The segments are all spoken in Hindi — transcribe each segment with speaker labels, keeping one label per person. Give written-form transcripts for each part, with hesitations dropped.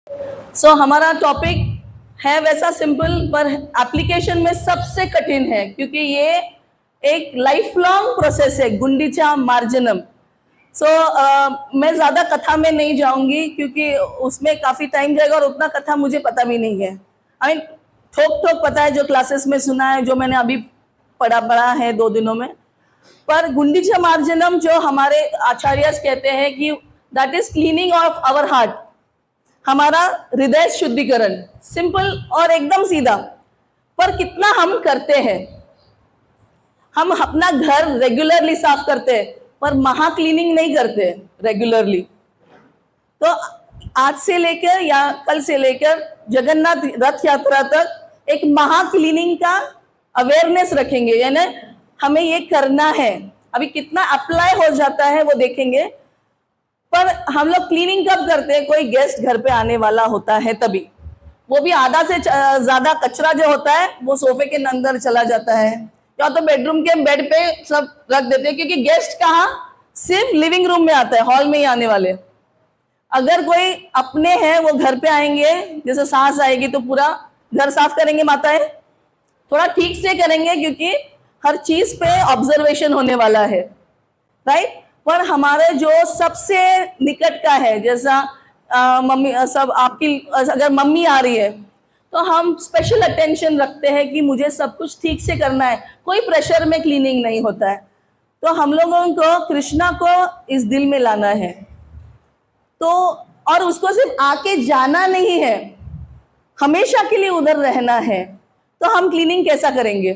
Speaker 1: हमारा टॉपिक है वैसा सिंपल, पर एप्लीकेशन में सबसे कठिन है, क्योंकि ये एक लाइफ लॉन्ग प्रोसेस है, गुंडीचा मार्जनम। मैं ज्यादा कथा में नहीं जाऊंगी क्योंकि उसमें काफी टाइम जाएगा और उतना कथा मुझे पता भी नहीं है। आई मीन ठोक ठोक पता है, जो क्लासेस में सुना है, जो मैंने अभी पढ़ा है 2 दिनों में। पर गुंडीचा मार्जनम जो हमारे आचार्य कहते हैं कि that is cleaning of our heart, हमारा हृदय शुद्धिकरण। सिंपल और एकदम सीधा, पर कितना हम करते हैं। हम अपना घर रेगुलरली साफ करते हैं, पर महा क्लीनिंग नहीं करते रेगुलरली। तो आज से लेकर या कल से लेकर जगन्नाथ रथ यात्रा तक एक महा क्लीनिंग का अवेयरनेस रखेंगे, यानी हमें ये करना है। अभी कितना अप्लाई हो जाता है वो देखेंगे, पर हम लोग क्लीनिंग कब करते हैं? कोई गेस्ट घर पे आने वाला होता है तभी। वो भी आधा से ज्यादा कचरा जो होता है वो सोफे के अंदर चला जाता है, या तो बेडरूम के बेड पे सब रख देते हैं, क्योंकि गेस्ट कहाँ सिर्फ लिविंग रूम में आता है, हॉल में ही आने वाले। अगर कोई अपने हैं वो घर पे आएंगे, जैसे सास आएगी तो पूरा घर साफ करेंगे माताएं, थोड़ा ठीक से करेंगे क्योंकि हर चीज पे ऑब्जर्वेशन होने वाला है, राइट। पर हमारे जो सबसे निकट का है, जैसा मम्मी सब आपकी, अगर मम्मी आ रही है तो हम स्पेशल अटेंशन रखते हैं कि मुझे सब कुछ ठीक से करना है, कोई प्रेशर में क्लीनिंग नहीं होता है। तो हम लोगों को कृष्णा को इस दिल में लाना है, तो और उसको सिर्फ आके जाना नहीं है, हमेशा के लिए उधर रहना है। तो हम क्लीनिंग कैसा करेंगे?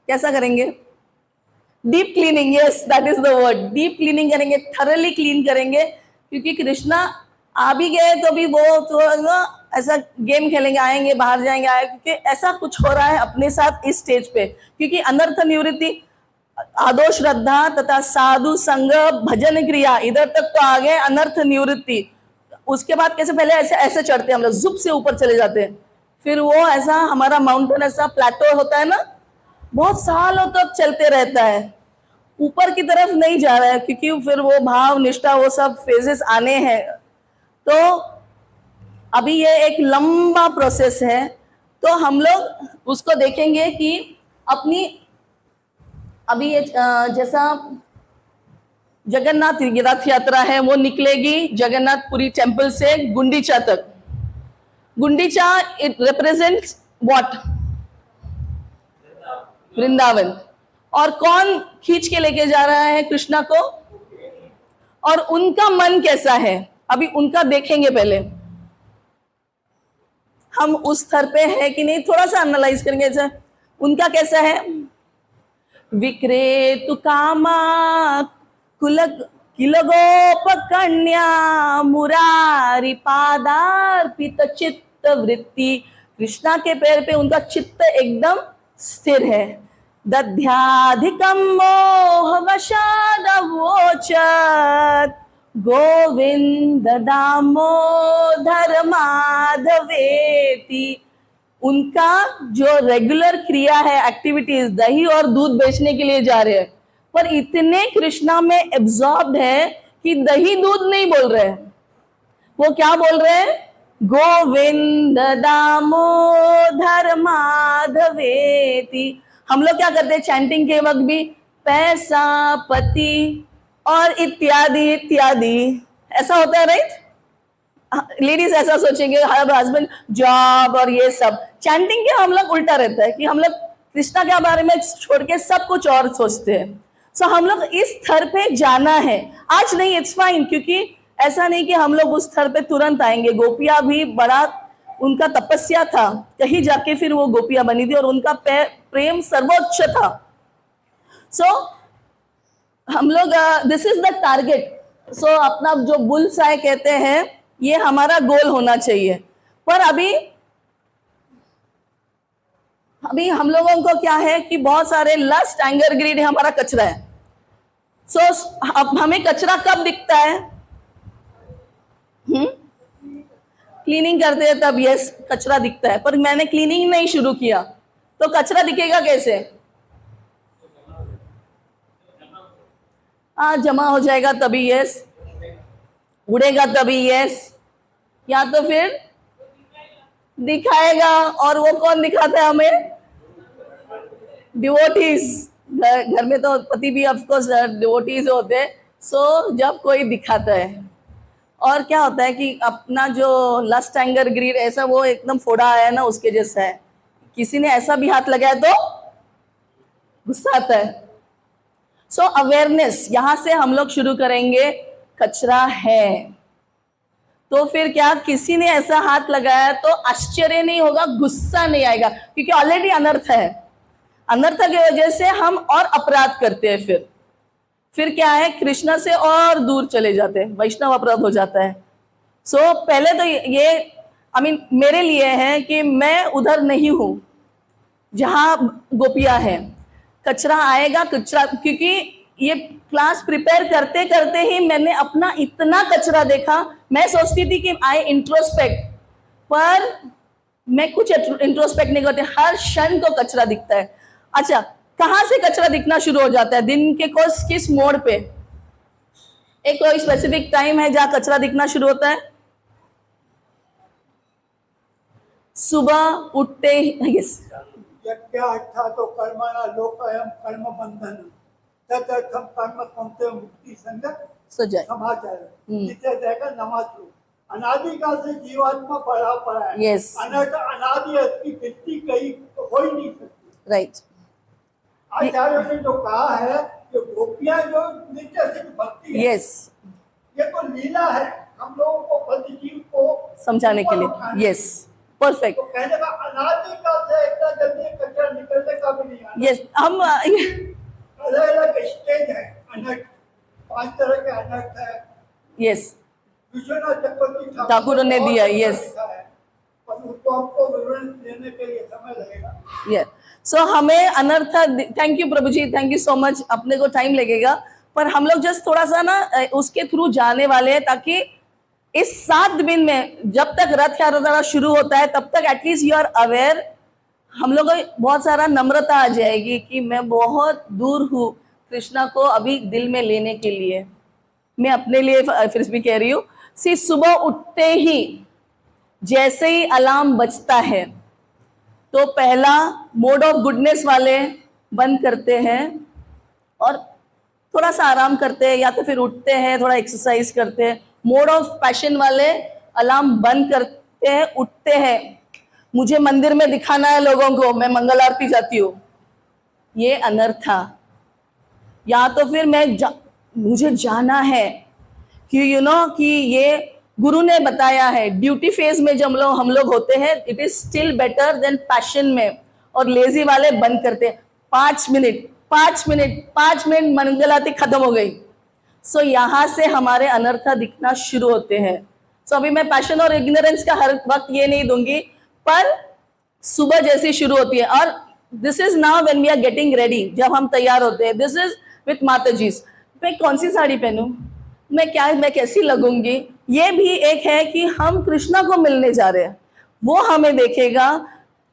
Speaker 1: कैसा करेंगे? Deep cleaning, yes that is the word. Deep cleaning करेंगे, थरली क्लीन करेंगे, क्योंकि कृष्णा आ भी गए तो भी वो तो ऐसा गेम खेलेंगे, आएंगे बाहर जाएंगे, आए, क्योंकि ऐसा कुछ हो रहा है अपने साथ इस स्टेज पे। क्योंकि अनर्थ निवृत्ति, आदो श्रद्धा तथा साधु संग भजन क्रिया, इधर तक तो आ गए अनर्थ निवृत्ति। उसके बाद कैसे पहले ऐसे ऐसे चढ़ते हैं हम लोग, जुप से ऊपर चले जाते हैं, फिर वो ऐसा हमारा माउंटेन ऐसा प्लेटो होता है ना, बहुत सालों तक चलते रहता है, ऊपर की तरफ नहीं जा रहा है, क्योंकि फिर वो भाव निष्ठा वो सब फेजेस आने हैं। तो अभी ये एक लंबा प्रोसेस है, तो हम लोग उसको देखेंगे कि अपनी अभी ये जैसा जगन्नाथ रथ यात्रा है वो निकलेगी जगन्नाथपुरी टेम्पल से गुंडीचा तक। Gundicha it represents what? Vrindavan. और कौन खींच के लेके जा रहा है कृष्णा को? और उनका मन कैसा है अभी उनका देखेंगे। पहले हम उस स्तर पे है कि नहीं, थोड़ा सा एनालाइज करेंगे। जैसे उनका कैसा है? विक्रेतु कामा किलगोप कन्या मुरारी पादार्पित चित्त वृत्ति। कृष्णा के पैर पे उनका चित्त एकदम स्थिर है। दध्याधिकम मोह वशादवोचत गोविंद दामोदर माधवेति। उनका जो रेगुलर क्रिया है, एक्टिविटीज, दही और दूध बेचने के लिए जा रहे हैं, पर इतने कृष्णा में एब्जॉर्ब्ड है कि दही दूध नहीं बोल रहे हैं, वो क्या बोल रहे हैं? गोविंद दामोदर माधवेति। हम लोग क्या करते हैं चैंटिंग के वक्त भी? पैसा, पति और इत्यादि इत्यादि, ऐसा होता है, राइट। लेडीज ऐसा सोचेंगे हस्बैंड, जॉब और ये सब। चैंटिंग के हम लोग उल्टा रहता है कि हम लोग कृष्णा के बारे में छोड़ के सब कुछ और सोचते हैं। सो हम लोग इस स्तर पे जाना है, आज नहीं, इट्स फाइन, क्योंकि ऐसा नहीं कि हम लोग उस स्तर पे तुरंत आएंगे। गोपियां भी बड़ा उनका तपस्या था, कहीं जाके फिर वो गोपियां बनी थी और उनका प्रेम सर्वोच्च था। सो हम लोग दिस इज द टारगेट। सो अपना जो बुल्स आय कहते हैं, ये हमारा गोल होना चाहिए। पर अभी हम लोगों को क्या है कि बहुत सारे लस्ट, एंगर, ग्रीड हमारा कचरा है। सो अब हमें कचरा कब दिखता है? क्लीनिंग करते हैं तब यस कचरा दिखता है, पर मैंने क्लीनिंग नहीं शुरू किया तो कचरा दिखेगा कैसे? जमा हो जाएगा तभी, यस। उड़ेगा तभी, यस, या तो फिर दिखाएगा, और वो कौन दिखाता है हमें? डिवोटीज। घर में तो पति भी ऑफ कोर्स डिवोटीज होते हैं। सो जब कोई दिखाता है, और क्या होता है कि अपना जो लस्ट, एंगर, ग्रीड, ऐसा वो एकदम फोड़ा आया है ना, उसके जैसा है। किसी ने ऐसा भी हाथ लगाया तो गुस्सा आता है। सो अवेयरनेस, यहां से हम लोग शुरू करेंगे। कचरा है तो फिर क्या, किसी ने ऐसा हाथ लगाया तो आश्चर्य नहीं होगा, गुस्सा नहीं आएगा, क्योंकि ऑलरेडी अनर्थ है। अनर्थ की वजह से हम और अपराध करते हैं। फिर क्या है, कृष्णा से और दूर चले जाते हैं, वैष्णव अपराध हो जाता है। सो पहले तो ये मेरे लिए है कि मैं उधर नहीं हूं जहां गोपियां हैं। कचरा आएगा, कचरा, क्योंकि ये क्लास प्रिपेयर करते करते ही मैंने अपना इतना कचरा देखा। मैं सोचती थी कि आई इंट्रोस्पेक्ट, पर मैं कुछ इंट्रोस्पेक्ट नहीं करती, हर क्षण को कचरा दिखता है। अच्छा, कहां से कचरा दिखना शुरू हो जाता है? दिन के किस मोड़ पे? एक कोई स्पेसिफिक टाइम है जहां कचरा दिखना शुरू होता है? सुबह उठते ही, यस,
Speaker 2: तो कर्मणा लोकयम कर्म बंधन तदर्थम कर्म कौंते मुक्ति संगत समाचार जिसे देखकर नमाज। अनादिकाल से जीवात्मा पड़ा पड़ा है।
Speaker 1: यस,
Speaker 2: अनादि इसकी गिनती कहीं हो ही नहीं सकती।
Speaker 1: राइट।
Speaker 2: आचार्यों ने जो कहा है कि गोपियां जो नित्य सिद्ध भक्ति है,
Speaker 1: यस,
Speaker 2: ये तो लीला है हम लोगों को, बद्ध जीव को
Speaker 1: समझाने के लिए। Yes, perfect.
Speaker 2: तो कहने का अनादिकाल से इतना जल्दी कचरा निकलने का भी नहीं आना।
Speaker 1: यस, हम
Speaker 2: अलग अलग स्टेज है, अनर्थ 5 तरह के अनर्थ है।
Speaker 1: यस,
Speaker 2: विश्वनाथ चक्रवर्ती
Speaker 1: ठाकुर ने दिया। यस,
Speaker 2: पर उसको हमको विवरण देने के लिए समय लगेगा।
Speaker 1: यस, सो हमें अनर्थ, थैंक यू प्रभु ji, thank you so much. अपने को टाइम लगेगा, पर हम लोग जस्ट थोड़ा सा ना उसके थ्रू जाने वाले हैं, ताकि इस 7 दिन में जब तक रथ यात्रा शुरू होता है तब तक एटलीस्ट यू आर अवेयर। हम लोग को बहुत सारा नम्रता आ जाएगी कि मैं बहुत दूर हूँ कृष्णा को अभी दिल में लेने के लिए। मैं अपने लिए फिर भी कह रही हूँ, सुबह उठते ही जैसे ही अलार्म बजता है तो पहला मोड ऑफ गुडनेस वाले बंद करते हैं और थोड़ा सा आराम करते हैं, या तो फिर उठते हैं, थोड़ा एक्सरसाइज करते हैं। मोड ऑफ पैशन वाले अलार्म बंद करते हैं, उठते हैं, मुझे मंदिर में दिखाना है लोगों को, मैं मंगल आरती जाती हूँ, ये अनर्थ था। या तो फिर मुझे जाना है कि कि ये गुरु ने बताया है, ड्यूटी फेज में जब हम लोग होते हैं, it is still better than passion में। और लेजी वाले बंद करते हैं, 5 मिनट मंगल आरती खत्म हो गई। सो यहाँ से हमारे अनर्थ दिखना शुरू होते हैं। सो अभी मैं पैशन और इग्नोरेंस का हर वक्त ये नहीं दूंगी, पर सुबह जैसी शुरू होती है। और this is now when we are getting ready, जब हम तैयार होते हैं, दिस इज विथ माताजी। मैं कौन सी साड़ी पहनूं, मैं कैसी लगूंगी, ये भी एक है कि हम कृष्णा को मिलने जा रहे हैं, वो हमें देखेगा।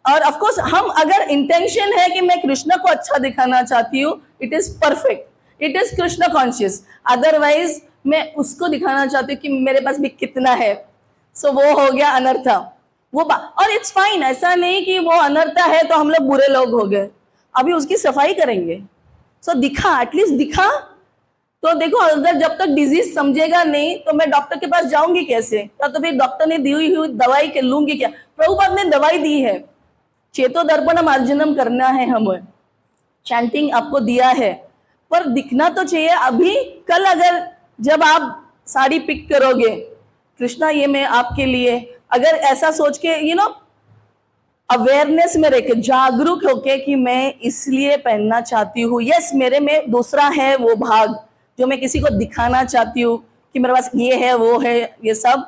Speaker 1: और ऑफ कोर्स हम अगर इंटेंशन है कि मैं कृष्णा को अच्छा दिखाना चाहती हूँ, it is perfect, it is Krishna conscious. Otherwise मैं उसको दिखाना चाहती हूँ कि मेरे पास भी कितना है, सो वो हो गया अनर्था। और इट्स फाइन, ऐसा नहीं कि वो अनर्था है तो हम लोग बुरे लोग हो गए, अभी उसकी सफाई करेंगे। सो दिखा, एटलीस्ट दिखा तो देखो, अगर जब तक डिजीज समझेगा नहीं तो मैं डॉक्टर के पास जाऊंगी कैसे, या तो फिर डॉक्टर ने दी हुई दवाई के लूंगी क्या? प्रभुपाद ने दवाई दी है, चेतो दर्पण मार्जनम करना है, हमें चैंटिंग आपको दिया है, पर दिखना तो चाहिए अभी। कल अगर जब आप साड़ी पिक करोगे, कृष्णा ये मैं आपके लिए, अगर ऐसा सोच के अवेयरनेस में रहकर, जागरूक होके कि मैं इसलिए पहनना चाहती हूँ, यस मेरे में दूसरा है वो भाग जो मैं किसी को दिखाना चाहती हूँ कि मेरे पास ये है वो है, ये सब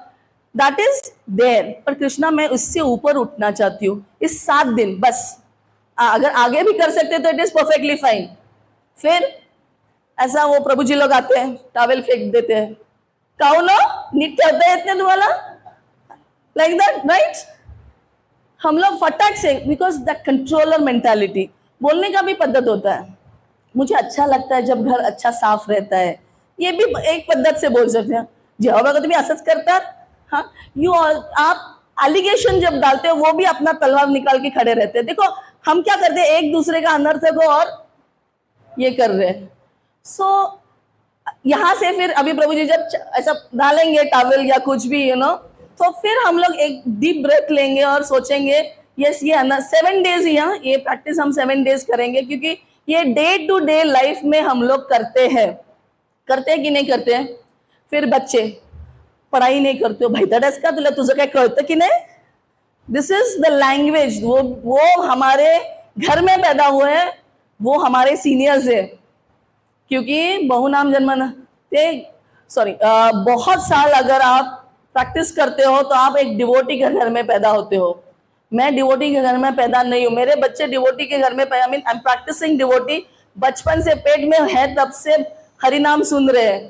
Speaker 1: दैट इज देयर, पर कृष्णा मैं उससे ऊपर उठना चाहती हूँ इस 7 दिन बस। अगर आगे भी कर सकते तो इट इज परफेक्टली फाइन। फिर ऐसा वो प्रभु जी लोग आते हैं, टॉवेल फेंक देते हैं, कौन नीट होता है इतने तुम्हारा, लाइक दैट, राइट? हम लोग फटाक से, बिकॉज द कंट्रोलर मेंटालिटी। बोलने का भी पद्धत होता है, मुझे अच्छा लगता है जब घर अच्छा साफ रहता है, ये भी एक पद्धत से बोल सकते हैं। जेहोवा का तुम्ही असंच करतात. हाँ, आप एलिगेशन जब डालते हो वो भी अपना तलवार निकाल के खड़े रहते हैं. देखो हम क्या करते हैं, एक दूसरे का अनर्थ को और ये कर रहे हैं. सो यहां से फिर अभी प्रभु जी जब ऐसा डालेंगे टॉवल या कुछ भी तो फिर हम लोग एक डीप ब्रेथ लेंगे और सोचेंगे यस ये 7 डेज ये प्रैक्टिस हम 7 डेज करेंगे, क्योंकि ये डे टू डे लाइफ में हम लोग करते हैं कि नहीं करते हैं. फिर बच्चे पढ़ाई नहीं करते हो, भाई दडस का तुला तुझं काय कळतं की नाही. This is the language. वो हमारे घर में पैदा हुए हैं, वो हमारे सीनियर्स है. क्योंकि बहुनाम जन्मन सॉरी बहुत साल अगर आप प्रैक्टिस करते हो तो आप एक डिवोटी के घर में पैदा होते हो. मैं डिवोटी के घर में पैदा नहीं हूं, मेरे बच्चे डिवोटी के घर में पैदा. I am practising devotee. बचपन से पेट में है तब से हरिनाम सुन रहे हैं,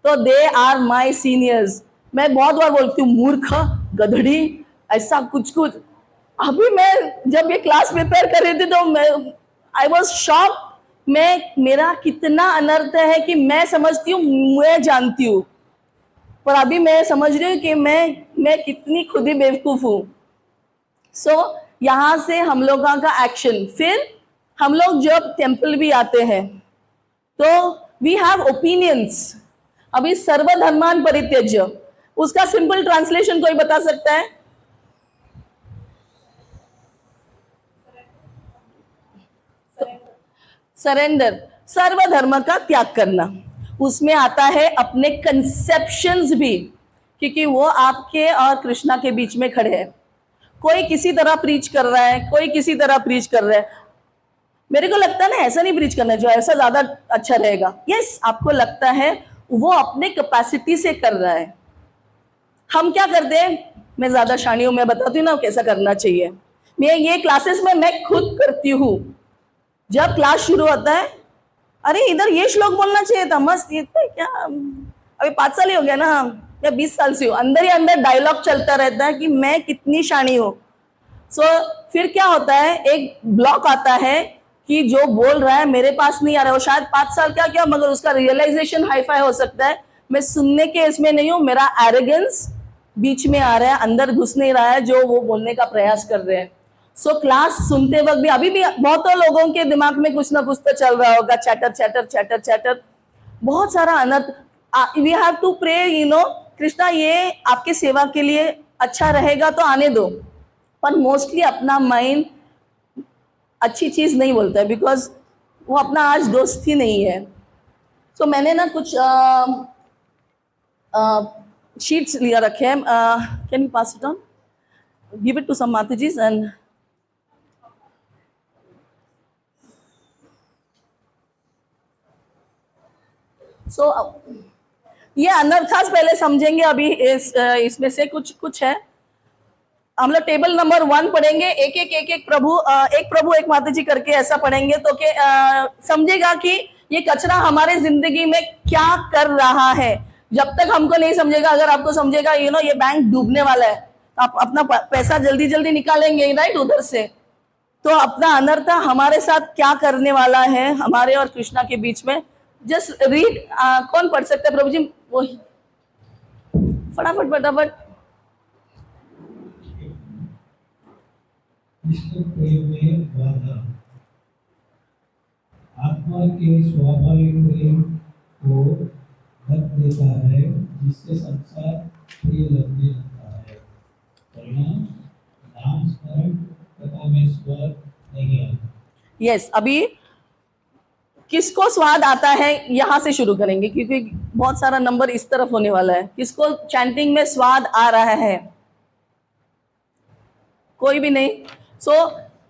Speaker 1: तो दे आर माई सीनियर्स. मैं बहुत बार बोलती हूँ मूर्ख, गधड़ी, ऐसा कुछ कुछ. अभी मैं जब ये क्लास प्रिपेयर कर रही थी तो मैं आई वॉज शॉक. मेरा कितना अनर्थ है कि मैं समझती हूँ मैं जानती हूँ, पर अभी मैं समझ रही हूँ कि मैं कितनी खुद ही बेवकूफ हूँ. सो यहां से हम लोगों का एक्शन. फिर हम लोग जब टेम्पल भी आते हैं तो वी हैव ओपिनियंस. अभी सर्वधर्मान परित्यज्य, उसका सिंपल ट्रांसलेशन कोई बता सकता है? सरेंडर, सर्वधर्म का त्याग करना. उसमें आता है अपने कंसेप्शंस भी, क्योंकि वो आपके और कृष्णा के बीच में खड़े हैं. कोई किसी तरह प्रीच कर रहा है, कोई किसी तरह प्रीच कर रहा है. मेरे को लगता है ना ऐसा नहीं प्रीच करना, जो ऐसा ज्यादा अच्छा रहेगा. यस, आपको लगता है वो अपने कैपेसिटी से कर रहा है. हम क्या करते हैं, मैं ज्यादा शानी हूं, मैं बताती हूँ ना कैसा करना चाहिए. मैं ये क्लासेस में मैं खुद करती हूँ. जब क्लास शुरू होता है, अरे इधर ये श्लोक बोलना चाहिए था, मस्त. ये क्या अभी 5 साल ही हो गया ना, या 20 साल से हो, अंदर ही अंदर डायलॉग चलता रहता है कि मैं कितनी शानी हूं. सो फिर क्या होता है, एक ब्लॉक आता है कि जो बोल रहा है मेरे पास नहीं आ रहा है. वो शायद 5 साल क्या मगर उसका रियलाइजेशन हाईफाई हो सकता है. मैं सुनने के इसमें नहीं हूं, मेरा एरोगेंस बीच में आ रहा है, अंदर घुस नहीं रहा है जो वो बोलने का प्रयास कर रहे हैं. सो क्लास सुनते वक्त भी अभी भी बहुतों लोगों के दिमाग में कुछ ना कुछ तो चल रहा होगा, चैटर चैटर चैटर चैटर, बहुत सारा अनर्थ. We have to pray Krishna ये आपके सेवा के लिए अच्छा रहेगा तो आने दो. पर मोस्टली अपना माइंड अच्छी चीज नहीं बोलता है, बिकॉज वो अपना आज दोस्त ही नहीं है. सो मैंने ना कुछ शीट्स लिया रखे हैं. Can you pass it on, give it to some माताजीज. एंड सो ये अनर्थास पहले समझेंगे. अभी इसमें से कुछ है. हम लोग टेबल नंबर 1 पढ़ेंगे, एक प्रभु एक माताजी करके ऐसा पढ़ेंगे तो कि समझेगा कि ये कचरा हमारे जिंदगी में क्या कर रहा है. जब तक हमको नहीं समझेगा, अगर आपको समझेगा ये बैंक डूबने वाला है, आप अपना पैसा जल्दी जल्दी निकालेंगे राइट उधर से, तो अपना अनर्थ हमारे साथ क्या करने वाला है हमारे और कृष्णा के बीच में. Just read. कौन पढ़ सकता है प्रभु जी? वही फटाफट फटाफट.
Speaker 3: कृष्ण प्रेम में बाधा, आत्मा के स्वाभाविक प्रेम को ढक देता है, जिससे संसार प्रिय लगने लगता है. परिणाम नाम स्मरण तथा में स्वाद नहीं आता.
Speaker 1: यस, अभी किसको स्वाद आता है यहां से शुरू करेंगे, क्योंकि बहुत सारा नंबर इस तरफ होने वाला है. किसको चैंटिंग में स्वाद आ रहा है? कोई भी नहीं. सो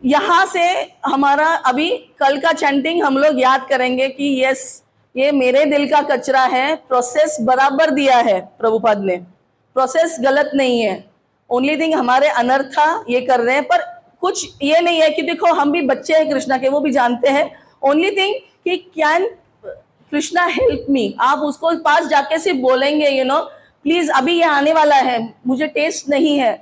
Speaker 1: यहां से हमारा अभी कल का चैंटिंग हम लोग याद करेंगे कि यस ये मेरे दिल का कचरा है. प्रोसेस बराबर दिया है प्रभुपाद ने, प्रोसेस गलत नहीं है. ओनली थिंग हमारे अनर्था ये कर रहे हैं, पर कुछ ये नहीं है कि देखो हम भी बच्चे हैं कृष्णा के, वो भी जानते हैं. ओनली थिंग कि कैन कृष्णा हेल्प मी, आप उसको पास जाके सिर्फ बोलेंगे प्लीज अभी ये आने वाला है, मुझे टेस्ट नहीं है,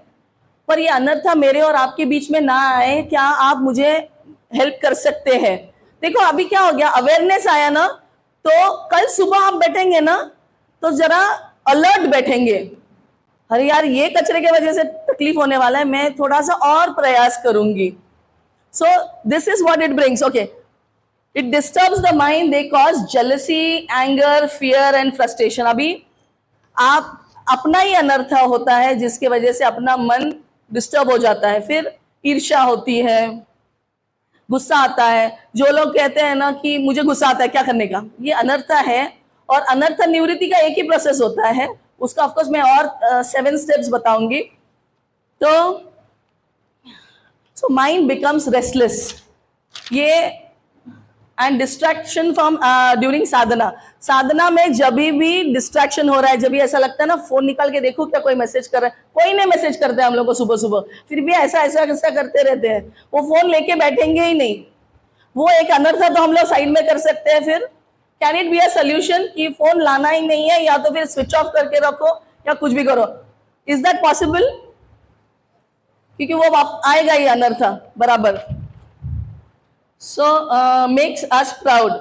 Speaker 1: पर ये अनर्था मेरे और आपके बीच में ना आए, क्या आप मुझे हेल्प कर सकते हैं? देखो अभी क्या हो गया, अवेयरनेस आया ना, तो कल सुबह आप बैठेंगे ना तो जरा अलर्ट बैठेंगे, अरे यार ये कचरे के वजह से तकलीफ होने वाला है, मैं थोड़ा सा और प्रयास करूंगी. So this is what it brings. Okay, it disturbs the mind, they cause jealousy, anger, fear and frustration. अभी आप अपना ही अनर्थ होता है जिसके वजह से अपना मन डिस्टर्ब हो जाता है. फिर ईर्ष्या होती है, गुस्सा आता है. जो लोग कहते हैं ना कि मुझे गुस्सा आता है, क्या करने का, ये अनर्थ है. और अनर्थ निवृत्ति का एक ही प्रोसेस होता है, उसका ऑफकोर्स मैं और 7 स्टेप्स बताऊंगी. तो सो माइंड बिकम्स रेस्टलेस, ये एंड डिस्ट्रैक्शन फ्रॉम ड्यूरिंग साधना. साधना में जब भी डिस्ट्रैक्शन हो रहा है, जब भी ऐसा लगता है ना फोन निकाल के देखो क्या कोई मैसेज कर रहा है, कोई नहीं मैसेज करते हैं हम लोग को सुबह सुबह, फिर भी ऐसा ऐसा ऐसा करते रहते हैं, वो फोन लेके बैठेंगे ही नहीं. वो एक अनर्थ तो हम लोग साइड में कर सकते हैं. फिर can it be a solution कि फोन लाना ही नहीं है, या तो फिर स्विच ऑफ करके रखो या कुछ भी करो. Is that possible? क्योंकि वो आएगा ही अनर्थ बराबर. सो मेक्स अस प्राउड.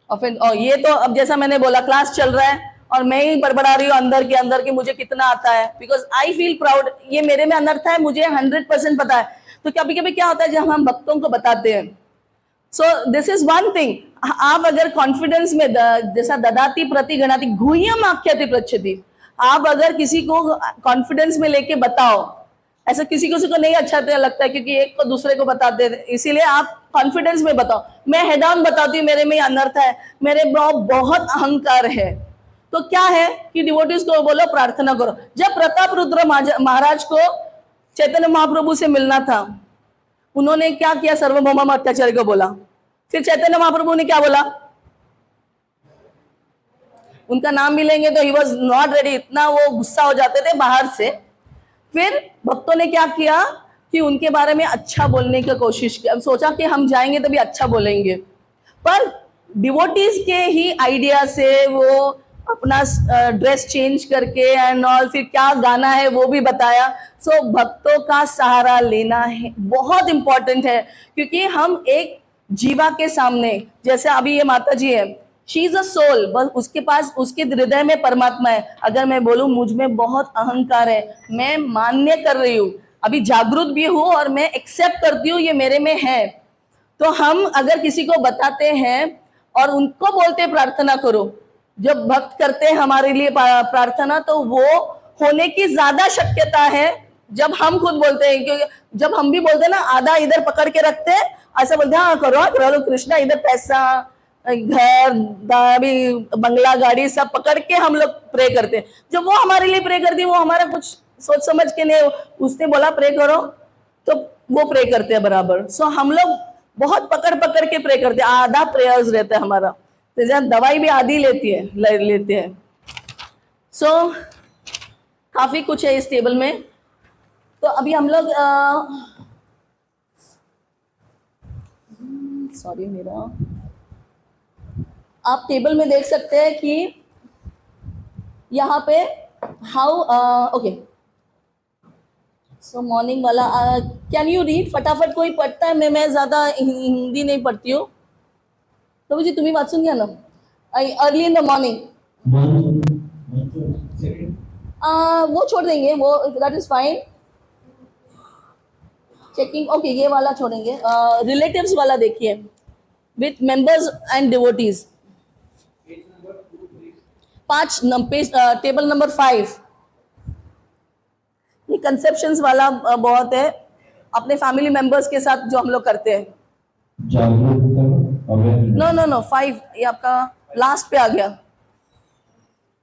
Speaker 1: और ये तो अब जैसा मैंने बोला, क्लास चल रहा है और मैं ही बड़बड़ा रही हूँ अंदर के अंदर कि मुझे कितना आता है, बिकॉज आई फील प्राउड. ये मेरे में अनर्थ है, मुझे 100% पता है. तो कभी कभी क्या होता है जब हम भक्तों को बताते हैं, so this is one thing. आप अगर कॉन्फिडेंस में जैसा ददाती प्रति गणाति गुह्यम आख्याति प्रच्छति, आप अगर किसी को कॉन्फिडेंस में लेके बताओ, ऐसा किसी को नहीं अच्छा लगता है क्योंकि एक को दूसरे को बताते हैं, इसीलिए आप कॉन्फिडेंस में बताओ. मैं हेड ऑन बताती हूँ, मेरे में अनर्थ है, मेरे बहुत अहंकार है. तो क्या है कि डिवोटीज को बोलो प्रार्थना करो. जब प्रताप रुद्र महाराज को चैतन्य महाप्रभु से मिलना था, उन्होंने क्या किया, सर्वभौम अत्याचार्य को बोला. फिर चैतन्य महाप्रभु ने क्या बोला, उनका नाम भी लेंगे तो ही वॉज नॉट रेडी, इतना वो गुस्सा हो जाते थे बाहर से. फिर भक्तों ने क्या किया कि उनके बारे में अच्छा बोलने की कोशिश की. अब सोचा कि हम जाएंगे तो भी अच्छा बोलेंगे, पर डिवोटीज के ही आइडिया से वो अपना ड्रेस चेंज करके एंड ऑल, फिर क्या गाना है वो भी बताया. सो भक्तों का सहारा लेना है बहुत इंपॉर्टेंट है, क्योंकि हम एक जीवा के सामने, जैसे अभी ये माता जी है, शी इज अ सोल, बस उसके पास उसके हृदय में परमात्मा है. अगर मैं बोलूं मुझ में बहुत अहंकार है, मैं मान्य कर रही हूँ, अभी जागरूक भी हूँ और मैं एक्सेप्ट करती हूँ ये मेरे में है. तो हम अगर किसी को बताते हैं और उनको बोलते प्रार्थना करो, जब भक्त करते हैं हमारे लिए प्रार्थना, तो वो होने की ज्यादा शक्यता है जब हम खुद बोलते हैं. क्योंकि जब हम भी बोलते हैं ना, आधा इधर पकड़ के रखते हैं, ऐसा बोलते हैं हाँ करो कृष्णा, इधर पैसा, घर, दाबी, बंगला, गाड़ी सब पकड़ के हम लोग प्रे करते हैं. जब वो हमारे लिए प्रे करती है, वो हमारा कुछ सोच समझ के नहीं, उसने बोला प्रे करो तो वो प्रे करते हैं बराबर. सो हम लोग बहुत पकड़ के प्रे करते हैं, आधा प्रेयर्स रहता है हमारा. तो दवाई भी आधी लेते हैं. सो काफी कुछ है इस टेबल में. तो अभी हम लोग सॉरी मेरा, आप टेबल में देख सकते हैं कि यहाँ पे हाउ ओके. सो मॉर्निंग वाला कैन यू रीड, फटाफट कोई पढ़ता है, मैं ज्यादा हिंदी नहीं पढ़ती हूँ. तो जी तुम्ही वाचून घ्या ना, अर्ली इन द मॉर्निंग. वो छोड़ देंगे, वो that is fine. Checking okay, ये वाला छोड़ेंगे. रिलेटिव्स वाला देखिए, with members and devotees. 5 page, table number 5. ये कंसेप्शंस वाला बहुत है, अपने फैमिली मेंबर्स के साथ जो हम लोग करते हैं. नो 5, ये आपका लास्ट पे आ गया,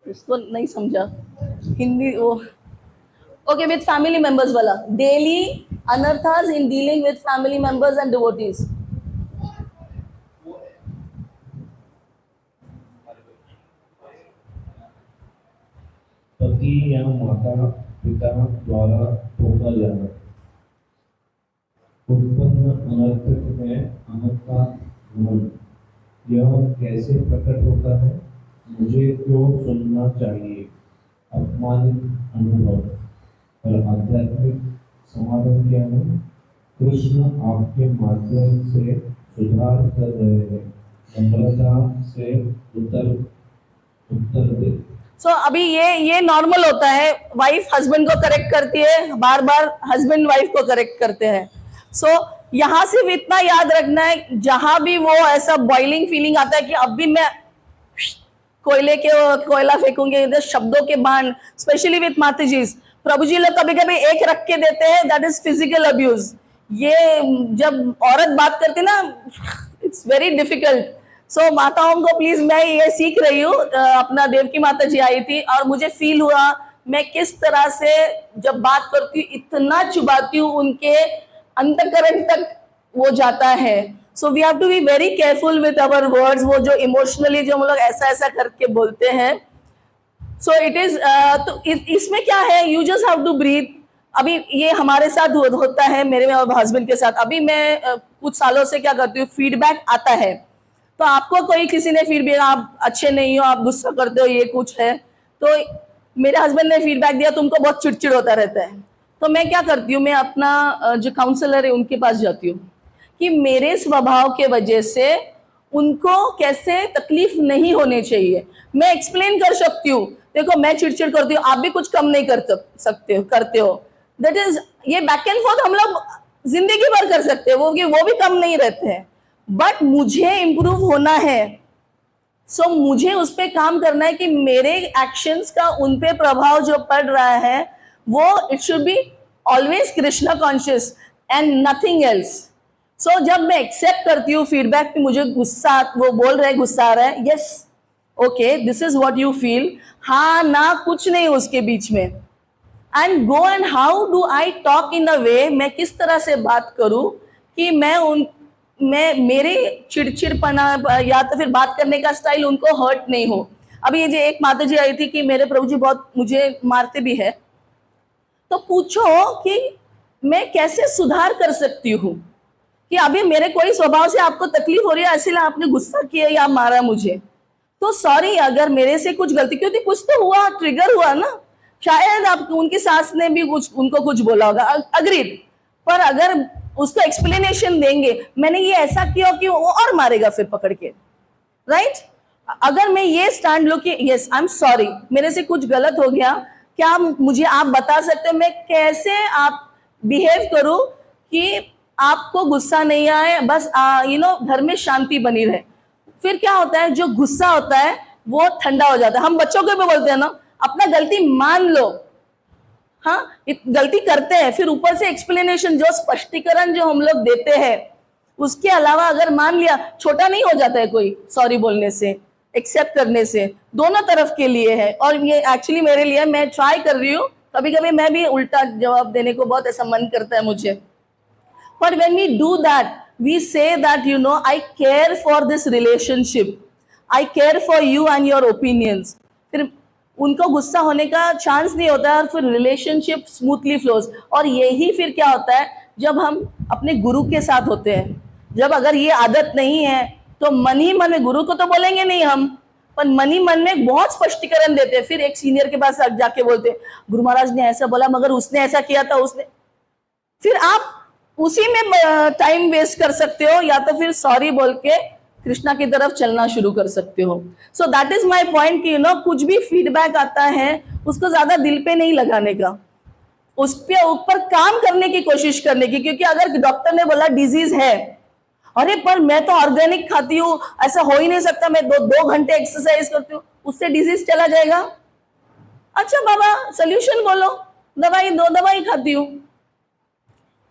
Speaker 1: इसको नहीं समझा हिंदी वो. ओके, विथ फैमिली मेंबर्स वाला, डेली अनर्थास in dealing with family members and devotees.
Speaker 3: पति या माता पिता द्वारा टोका जाना, उत्पन्न अनर्थ में अनर्था गुण, यह कैसे प्रकट होता है, मुझे क्यों सुनना चाहिए, अपमानित अनुभव. और आध्यात्मिक समाधान क्या है, कृष्ण आपके माध्यम से सुधार कर रहे हैं, नम्रता से उत्तर उत्तर दे।
Speaker 1: सो अभी ये नॉर्मल होता है, वाइफ हस्बैंड को करेक्ट करती है, बार बार हस्बैंड वाइफ को करेक्ट करते हैं। सो यहाँ सिर्फ इतना याद रखना है, जहां भी वो ऐसा बॉइलिंग फीलिंग आता है कि अब भी मैं कोयला फेंकूंगे, शब्दों के बाण, स्पेशली विथ माताजी, प्रभु जी लोग कभी कभी एक रख के देते हैं, दैट इज फिजिकल अब्यूज। ये जब औरत बात करती ना, इट्स वेरी डिफिकल्ट। सो माताओं को प्लीज, मैं ये सीख रही हूँ, अपना देवकी माता जी आई थी और मुझे फील हुआ मैं किस तरह से जब बात करती हूँ इतना चुबाती हूँ, उनके अंतकरण तक वो जाता है। So we have to be very careful with our words, वो जो इमोशनली जो हम लोग ऐसा ऐसा करके बोलते हैं। सो इट इज, तो इसमें क्या है, you just have to breathe. अभी ये हमारे साथ होता है, मेरे और हस्बैंड के साथ। अभी मैं कुछ सालों से क्या करती हूँ, फीडबैक आता है तो आपको कोई किसी ने फीडबैक, आप अच्छे नहीं हो, आप गुस्सा करते हो, ये कुछ है, तो मेरे हस्बैंड ने फीडबैक दिया तुमको बहुत चिड़चिड़ होता रहता है। तो मैं क्या करती हूँ, मैं अपना जो काउंसलर है उनके पास जाती हूँ कि मेरे स्वभाव के वजह से उनको कैसे तकलीफ नहीं होनी चाहिए। मैं एक्सप्लेन कर सकती हूँ, देखो मैं चिड़चिड़ करती हूँ, आप भी कुछ कम नहीं कर सकते हो, करते हो। दैट इज, ये बैक एंड फोर्थ हम लोग जिंदगी भर कर सकते हैं, वो भी कम नहीं रहते हैं, बट मुझे इम्प्रूव होना है। सो मुझे उस पर काम करना है कि मेरे एक्शंस का उन पे प्रभाव जो पड़ रहा है वो it should be always Krishna conscious and nothing else. So जब मैं एक्सेप्ट करती हूँ फीडबैक कि मुझे गुस्सा, वो बोल रहे हैं गुस्सा आ रहा है, yes okay this is what you feel, हाँ ना कुछ नहीं उसके बीच में, and go and how do I talk in a way, मैं किस तरह से बात करूं कि मैं मेरे चिड़चिड़पना या तो फिर बात करने का स्टाइल उनको हर्ट नहीं हो। अभी ये जो एक माता जी आई थी कि मेरे प्रभु जी बहुत मुझे मारते भी है, तो पूछो कि मैं कैसे सुधार कर सकती हूँ कि अभी मेरे कोई स्वभाव से आपको तकलीफ हो रही है, इसलिए आपने गुस्सा किया या मारा मुझे, तो सॉरी अगर मेरे से कुछ गलती, क्योंकि कुछ तो हुआ, ट्रिगर हुआ ना, शायद आप उनकी सास ने भी उनको कुछ बोला होगा, अग्रीड, पर अगर उसको एक्सप्लेनेशन देंगे मैंने ये ऐसा किया कि वो और मारेगा फिर पकड़ के, राइट? अगर मैं ये स्टैंड लो कि यस आई एम सॉरी, मेरे से कुछ गलत हो गया, क्या मुझे आप बता सकते हो मैं कैसे आप बिहेव करूं कि आपको गुस्सा नहीं आए, बस घर में शांति बनी रहे। फिर क्या होता है, जो गुस्सा होता है वो ठंडा हो जाता है। हम बच्चों को भी बोलते हैं ना, अपना गलती मान लो, हाँ गलती करते हैं, फिर ऊपर से एक्सप्लेनेशन जो स्पष्टीकरण जो हम लोग देते हैं उसके अलावा अगर मान लिया, छोटा नहीं हो जाता है कोई सॉरी बोलने से, एक्सेप्ट करने से, दोनों तरफ के लिए है। और ये एक्चुअली मेरे लिए, मैं ट्राई कर रही हूँ, कभी कभी मैं भी उल्टा जवाब देने को बहुत ऐसा मन करता है मुझे, but when we do that we say that you know I care for this relationship, I care for you and your opinions, फिर उनको गुस्सा होने का चांस नहीं होता है और फिर रिलेशनशिप स्मूथली फ्लोज। और यही फिर क्या होता है जब हम अपने गुरु के साथ होते हैं, जब अगर ये आदत नहीं है तो मन ही मन में, गुरु को तो बोलेंगे नहीं हम, पर मन ही मन में बहुत स्पष्टीकरण देते हैं, फिर एक सीनियर के पास जाके बोलते हैं गुरु महाराज ने ऐसा बोला मगर उसने ऐसा किया था, उसने, फिर आप उसी में टाइम वेस्ट कर सकते हो या तो फिर सॉरी बोल के कृष्णा की तरफ चलना शुरू कर सकते हो। So that is my point कि कुछ भी फीडबैक आता है उसको ज्यादा दिल पे नहीं लगाने का, उस पे ऊपर काम करने की कोशिश करने की। क्योंकि अगर डॉक्टर ने बोला डिजीज है, अरे पर मैं तो ऑर्गेनिक खाती हूँ, ऐसा हो ही नहीं सकता, मैं दो घंटे एक्सरसाइज करती हूँ, उससे डिजीज चला जाएगा। अच्छा बाबा सोल्यूशन बोलो, दवाई दो, दवाई खाती हूँ।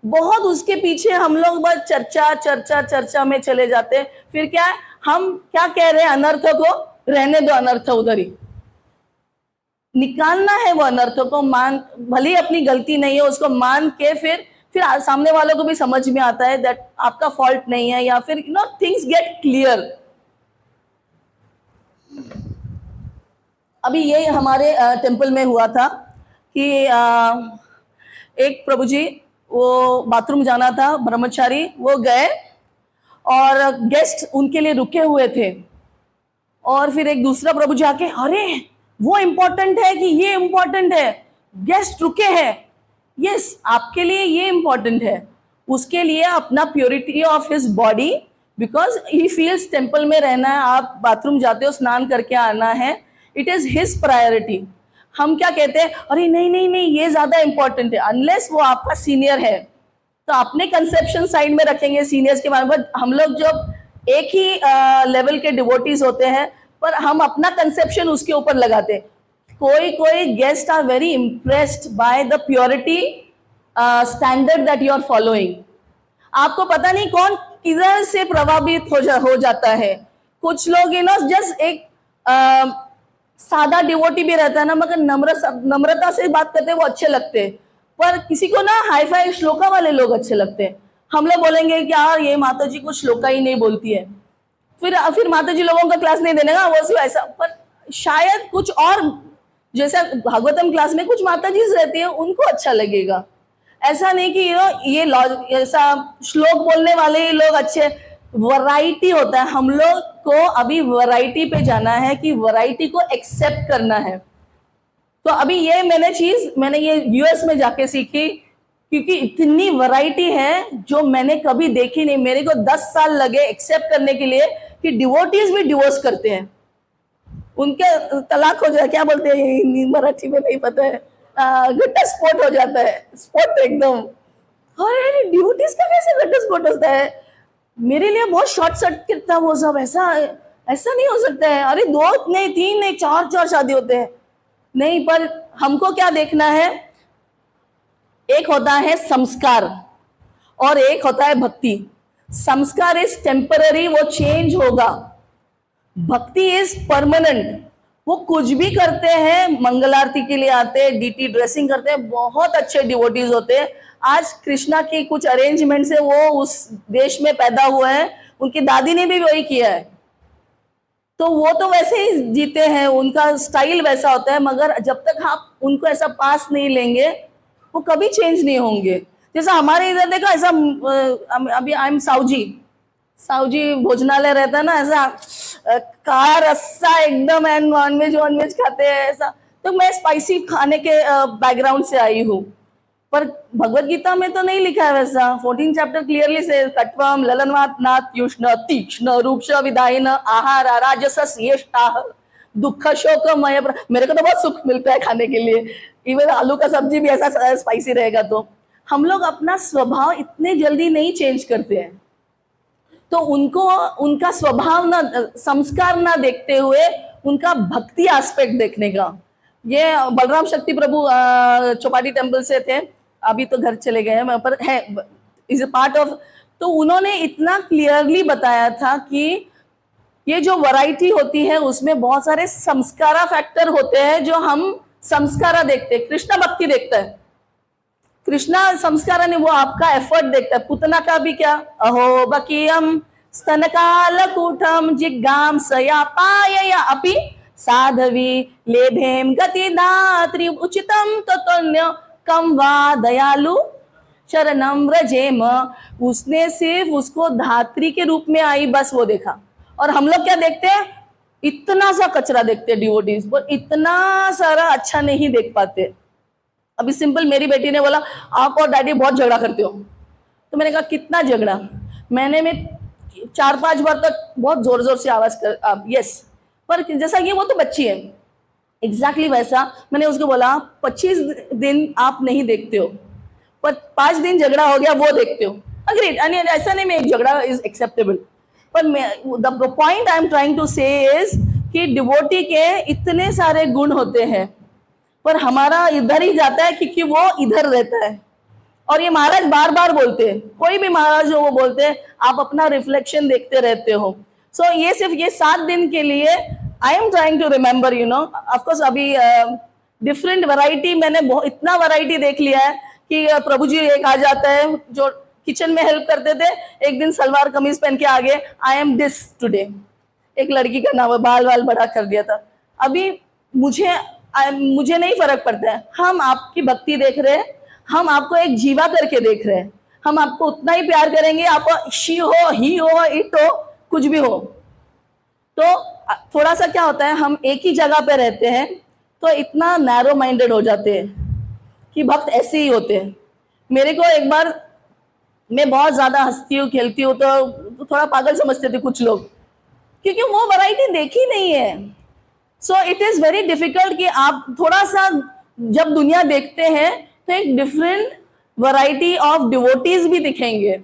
Speaker 1: बहुत उसके पीछे हम लोग बस चर्चा में चले जाते हैं। फिर क्या है, हम क्या कह रहे हैं, अनर्थ को रहने दो, अनर्थ उधर ही निकालना है, वो अनर्थ को मान, भले ही अपनी गलती नहीं है उसको मान के फिर सामने वालों को भी समझ में आता है दैट आपका फॉल्ट नहीं है, या फिर थिंग्स गेट क्लियर। अभी ये हमारे टेम्पल में हुआ था कि एक प्रभु जी वो बाथरूम जाना था, ब्रह्मचारी, वो गए और गेस्ट उनके लिए रुके हुए थे, और फिर एक दूसरा प्रभु जी आके, अरे वो इम्पोर्टेंट है कि ये इम्पोर्टेंट है, गेस्ट रुके हैं, यस आपके लिए ये इम्पोर्टेंट है, उसके लिए अपना purity of his body, because he feels temple में रहना है, आप बाथरूम जाते हो स्नान करके आना है, इट इज हिज प्रायोरिटी। हम क्या कहते हैं, अरे नहीं नहीं नहीं ये ज्यादा इंपॉर्टेंट है, अनलेस वो आपका सीनियर है तो अपने कंसेप्शन साइड में रखेंगे सीनियर्स के बारे में। हम लोग जब एक ही लेवल के डिवोटीज होते हैं पर हम अपना कंसेप्शन उसके ऊपर लगाते हैं। कोई guest are very impressed by the purity standard that you are following. आपको पता नहीं कौन किधर से प्रभावित हो जाता है। कुछ लोग जस्ट एक सादा डिवोटी भी रहता है ना, मगर नम्रता से बात करते हैं, वो अच्छे लगते हैं। पर किसी को ना हाई फाई श्लोका वाले लोग अच्छे लगते हैं। हम लोग बोलेंगे कि यार ये माता जी को श्लोका ही नहीं बोलती है, फिर माता जी लोगों का क्लास नहीं देने का, वो सिर्फ ऐसा। पर शायद कुछ और, जैसा भागवतम क्लास में कुछ माता जी रहती है उनको अच्छा लगेगा। ऐसा नहीं कि ये ऐसा श्लोक बोलने वाले ही लोग अच्छे। वैरायटी होता है, हम लोग को अभी वैरायटी पे जाना है कि वैरायटी को एक्सेप्ट करना है। तो अभी ये मैंने ये यूएस में जाके सीखी, क्योंकि इतनी वैरायटी है जो मैंने कभी देखी नहीं। मेरे को 10 साल लगे एक्सेप्ट करने के लिए कि डिवोटीज भी डिवोर्स करते हैं, उनके तलाक हो जाए, क्या बोलते हैं हिंदी मराठी में नहीं पता है, घटस्फोट हो जाता है, स्फोट एकदम। अरे डिवोटीज का कैसे घटस्फोट होता है? मेरे लिए बहुत शॉर्ट सर्किट था वो सब। ऐसा नहीं हो सकता है। अरे 2 नहीं 3 नहीं 4 शादी होते हैं नहीं। पर हमको क्या देखना है, एक होता है संस्कार और एक होता है भक्ति। संस्कार इज टेम्पररी, वो चेंज होगा। भक्ति इज परमानेंट, वो कुछ भी करते हैं, मंगल आरती के लिए आते हैं, डीटी ड्रेसिंग करते हैं, बहुत अच्छे डिवोटीज होते हैं। आज कृष्णा की कुछ अरेंजमेंट से वो उस देश में पैदा हुए हैं, उनकी दादी ने भी वही किया है, तो वो तो वैसे ही जीते हैं, उनका स्टाइल वैसा होता है। मगर जब तक आप उनको ऐसा पास नहीं लेंगे वो कभी चेंज नहीं होंगे। जैसा हमारे इधर देखो, ऐसा अभी आई एम साउजी भोजनालय रहता है ना, ऐसा काला रस्सा एकदम, एंड नॉनवेज खाते हैं ऐसा। तो मैं स्पाइसी खाने के बैकग्राउंड से आई हूँ, पर भगवत गीता में तो नहीं लिखा है वैसा। 14 चैप्टर क्लियरली से कट्वम ललनवात नाथ युष्ण तीक्ष्ण रूक्ष विदायन आहार राजसस येष्टाह दुख शोकमय। मेरे को तो बहुत सुख मिलता है खाने के लिए, इवन आलू का सब्जी भी ऐसा स्पाइसी रहेगा। तो हम लोग अपना स्वभाव इतने जल्दी नहीं चेंज करते हैं, तो उनको उनका स्वभाव ना, संस्कार ना देखते हुए उनका भक्ति एस्पेक्ट देखने का। ये बलराम शक्ति प्रभु चौपाटी टेम्पल से थे, अभी तो घर चले गए हैं, पर है इज ए पार्ट ऑफ। तो उन्होंने इतना क्लियरली बताया था कि ये जो वैरायटी होती है उसमें बहुत सारे संस्कारा फैक्टर होते हैं जो हम संस्कारा देखते हैं। कृष्णा भक्ति देखता है, कृष्णा संस्कारा ने वो आपका एफर्ट देखता है। पुतना का भी क्या, अहो बकीयम स्तनकालकूटम जिज्ञाम सया पायया अपि साधवी लेभेम गति दात्री उचितम ततोन्य कम वा दयालु शरणम व्रजेम। उसने सिर्फ उसको धात्री के रूप में आई, बस वो देखा। और हम लोग क्या देखते हैं, इतना सा कचरा देखते हैं डिवोटीज, पर इतना सारा अच्छा नहीं देख पाते। अभी सिंपल मेरी बेटी ने बोला आप और डैडी बहुत झगड़ा करते हो, तो मैंने कहा कितना झगड़ा? मैं 4-5 बार तक बहुत जोर जोर से आवाज कर यस, पर जैसा कि वो तो बच्ची है, एग्जैक्टली वैसा मैंने उसको बोला 25 दिन आप नहीं देखते हो, पर 5 दिन झगड़ा हो गया वो देखते हो। अग्रीड, ऐसा नहीं मैं एक झगड़ा इज एक्सेप्टेबल, पर the point I am trying to say is कि डिवोटी के इतने सारे गुण होते हैं, पर हमारा इधर ही जाता है क्योंकि वो इधर रहता है। और ये महाराज बार बार बोलते हैं, कोई भी महाराज हो वो बोलते हैं आप अपना रिफ्लेक्शन देखते रहते हो। सो ये सिर्फ ये 7 दिन के लिए I am trying to remember, you know, of course अभी डिफरेंट वैरायटी, मैंने इतना वैरायटी देख लिया है कि प्रभु जी एक आ जाता है जो किचन में हेल्प करते थे, एक दिन सलवार कमीज पहन के आगे आई एम दिस टुडे। एक लड़की का नाम है, बाल बड़ा कर दिया था। अभी मुझे नहीं फर्क पड़ता है, हम आपकी भक्ति देख रहे हैं, हम आपको एक जीवा करके देख रहे हैं, हम आपको उतना ही प्यार करेंगे, आप शी हो, ही हो, इट हो, कुछ भी हो। तो थोड़ा सा क्या होता है, हम एक ही जगह पे रहते हैं तो इतना नैरो माइंडेड हो जाते हैं कि भक्त ऐसे ही होते हैं। मेरे को एक बार, मैं बहुत ज्यादा हंसती हूँ खेलती हूँ तो थोड़ा पागल समझते थे कुछ लोग, क्योंकि वो वैरायटी देखी नहीं है। So it is very difficult कि आप थोड़ा सा जब दुनिया देखते हैं तो एक डिफरेंट वैरायटी ऑफ डिवोटीज भी दिखेंगे,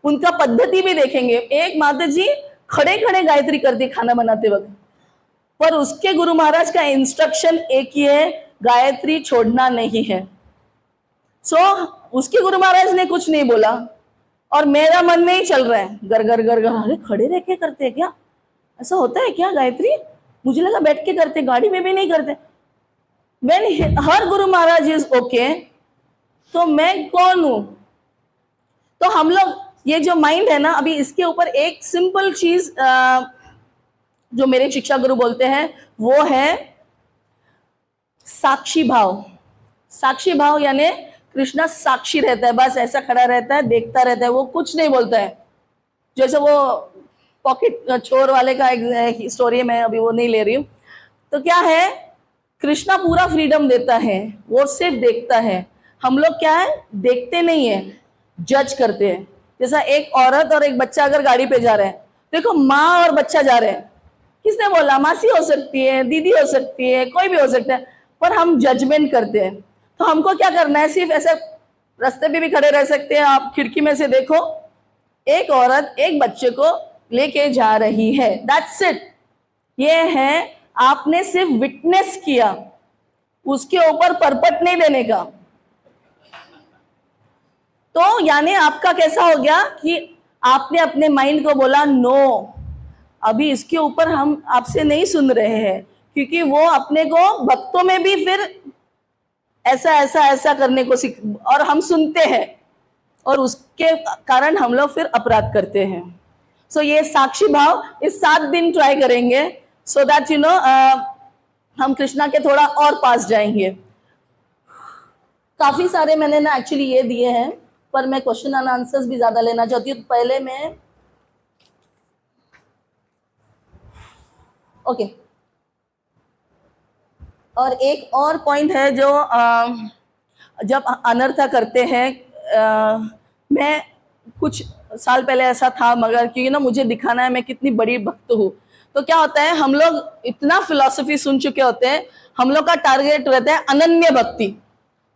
Speaker 1: उनका पद्धति भी देखेंगे। एक माता जी खड़े खड़े गायत्री करती खाना बनाते वक्त, पर उसके गुरु महाराज का इंस्ट्रक्शन एक ही है, गायत्री छोड़ना नहीं है। सो उसके गुरु महाराज ने कुछ नहीं बोला और मेरा मन में ही चल रहा है गर गर गर गर, अरे खड़े रह के करते हैं क्या, ऐसा होता है क्या गायत्री, मुझे लगा बैठ के करते, गाड़ी में भी नहीं करते। When her Guru Maharaj is okay, तो मैं कौन हूं? तो हम लोग ये जो माइंड है ना, अभी इसके ऊपर एक सिंपल चीज जो मेरे शिक्षा गुरु बोलते हैं वो है साक्षी भाव। साक्षी भाव यानी कृष्णा साक्षी रहता है, बस ऐसा खड़ा रहता है, देखता रहता है, वो कुछ नहीं बोलता है। जैसे वो पॉकेट चोर वाले का एक स्टोरी है, मैं अभी वो नहीं ले रही हूं। तो क्या है, कृष्णा पूरा फ्रीडम देता है, वो सिर्फ देखता है। हम लोग क्या है, देखते नहीं है, जज करते हैं। जैसा एक औरत और एक बच्चा अगर गाड़ी पे जा रहे हैं, देखो माँ और बच्चा जा रहे हैं, किसने बोला, मासी हो सकती है, दीदी हो सकती है, कोई भी हो सकता है, पर हम जजमेंट करते हैं। तो हमको क्या करना है, सिर्फ ऐसे रास्ते पे भी खड़े रह सकते हैं, आप खिड़की में से देखो, एक औरत एक बच्चे को लेके जा रही है, दैट्स इट। ये है, आपने सिर्फ विटनेस किया, उसके ऊपर परपट नहीं देने का। तो यानी आपका कैसा हो गया कि आपने अपने माइंड को बोला नो, अभी इसके ऊपर हम आपसे नहीं सुन रहे हैं, क्योंकि वो अपने को भक्तों में भी फिर ऐसा ऐसा ऐसा करने को सीख, और हम सुनते हैं और उसके कारण हम लोग फिर अपराध करते हैं। सो ये साक्षी भाव इस 7 दिन ट्राई करेंगे, सो दैट यू नो हम कृष्णा के थोड़ा और पास जाएंगे। काफी सारे मैंने ना एक्चुअली ये दिए हैं, पर मैं क्वेश्चन एंड आंसर्स भी ज्यादा लेना चाहती हूँ। पहले मैं ओके और एक और पॉइंट है जो जब अनर्था करते हैं, मैं कुछ साल पहले ऐसा था, मगर क्योंकि ना मुझे दिखाना है मैं कितनी बड़ी भक्त हूँ, तो क्या होता है, हम लोग इतना फिलॉसफी सुन चुके होते हैं, हम लोग का टारगेट रहता है अनन्य भक्ति,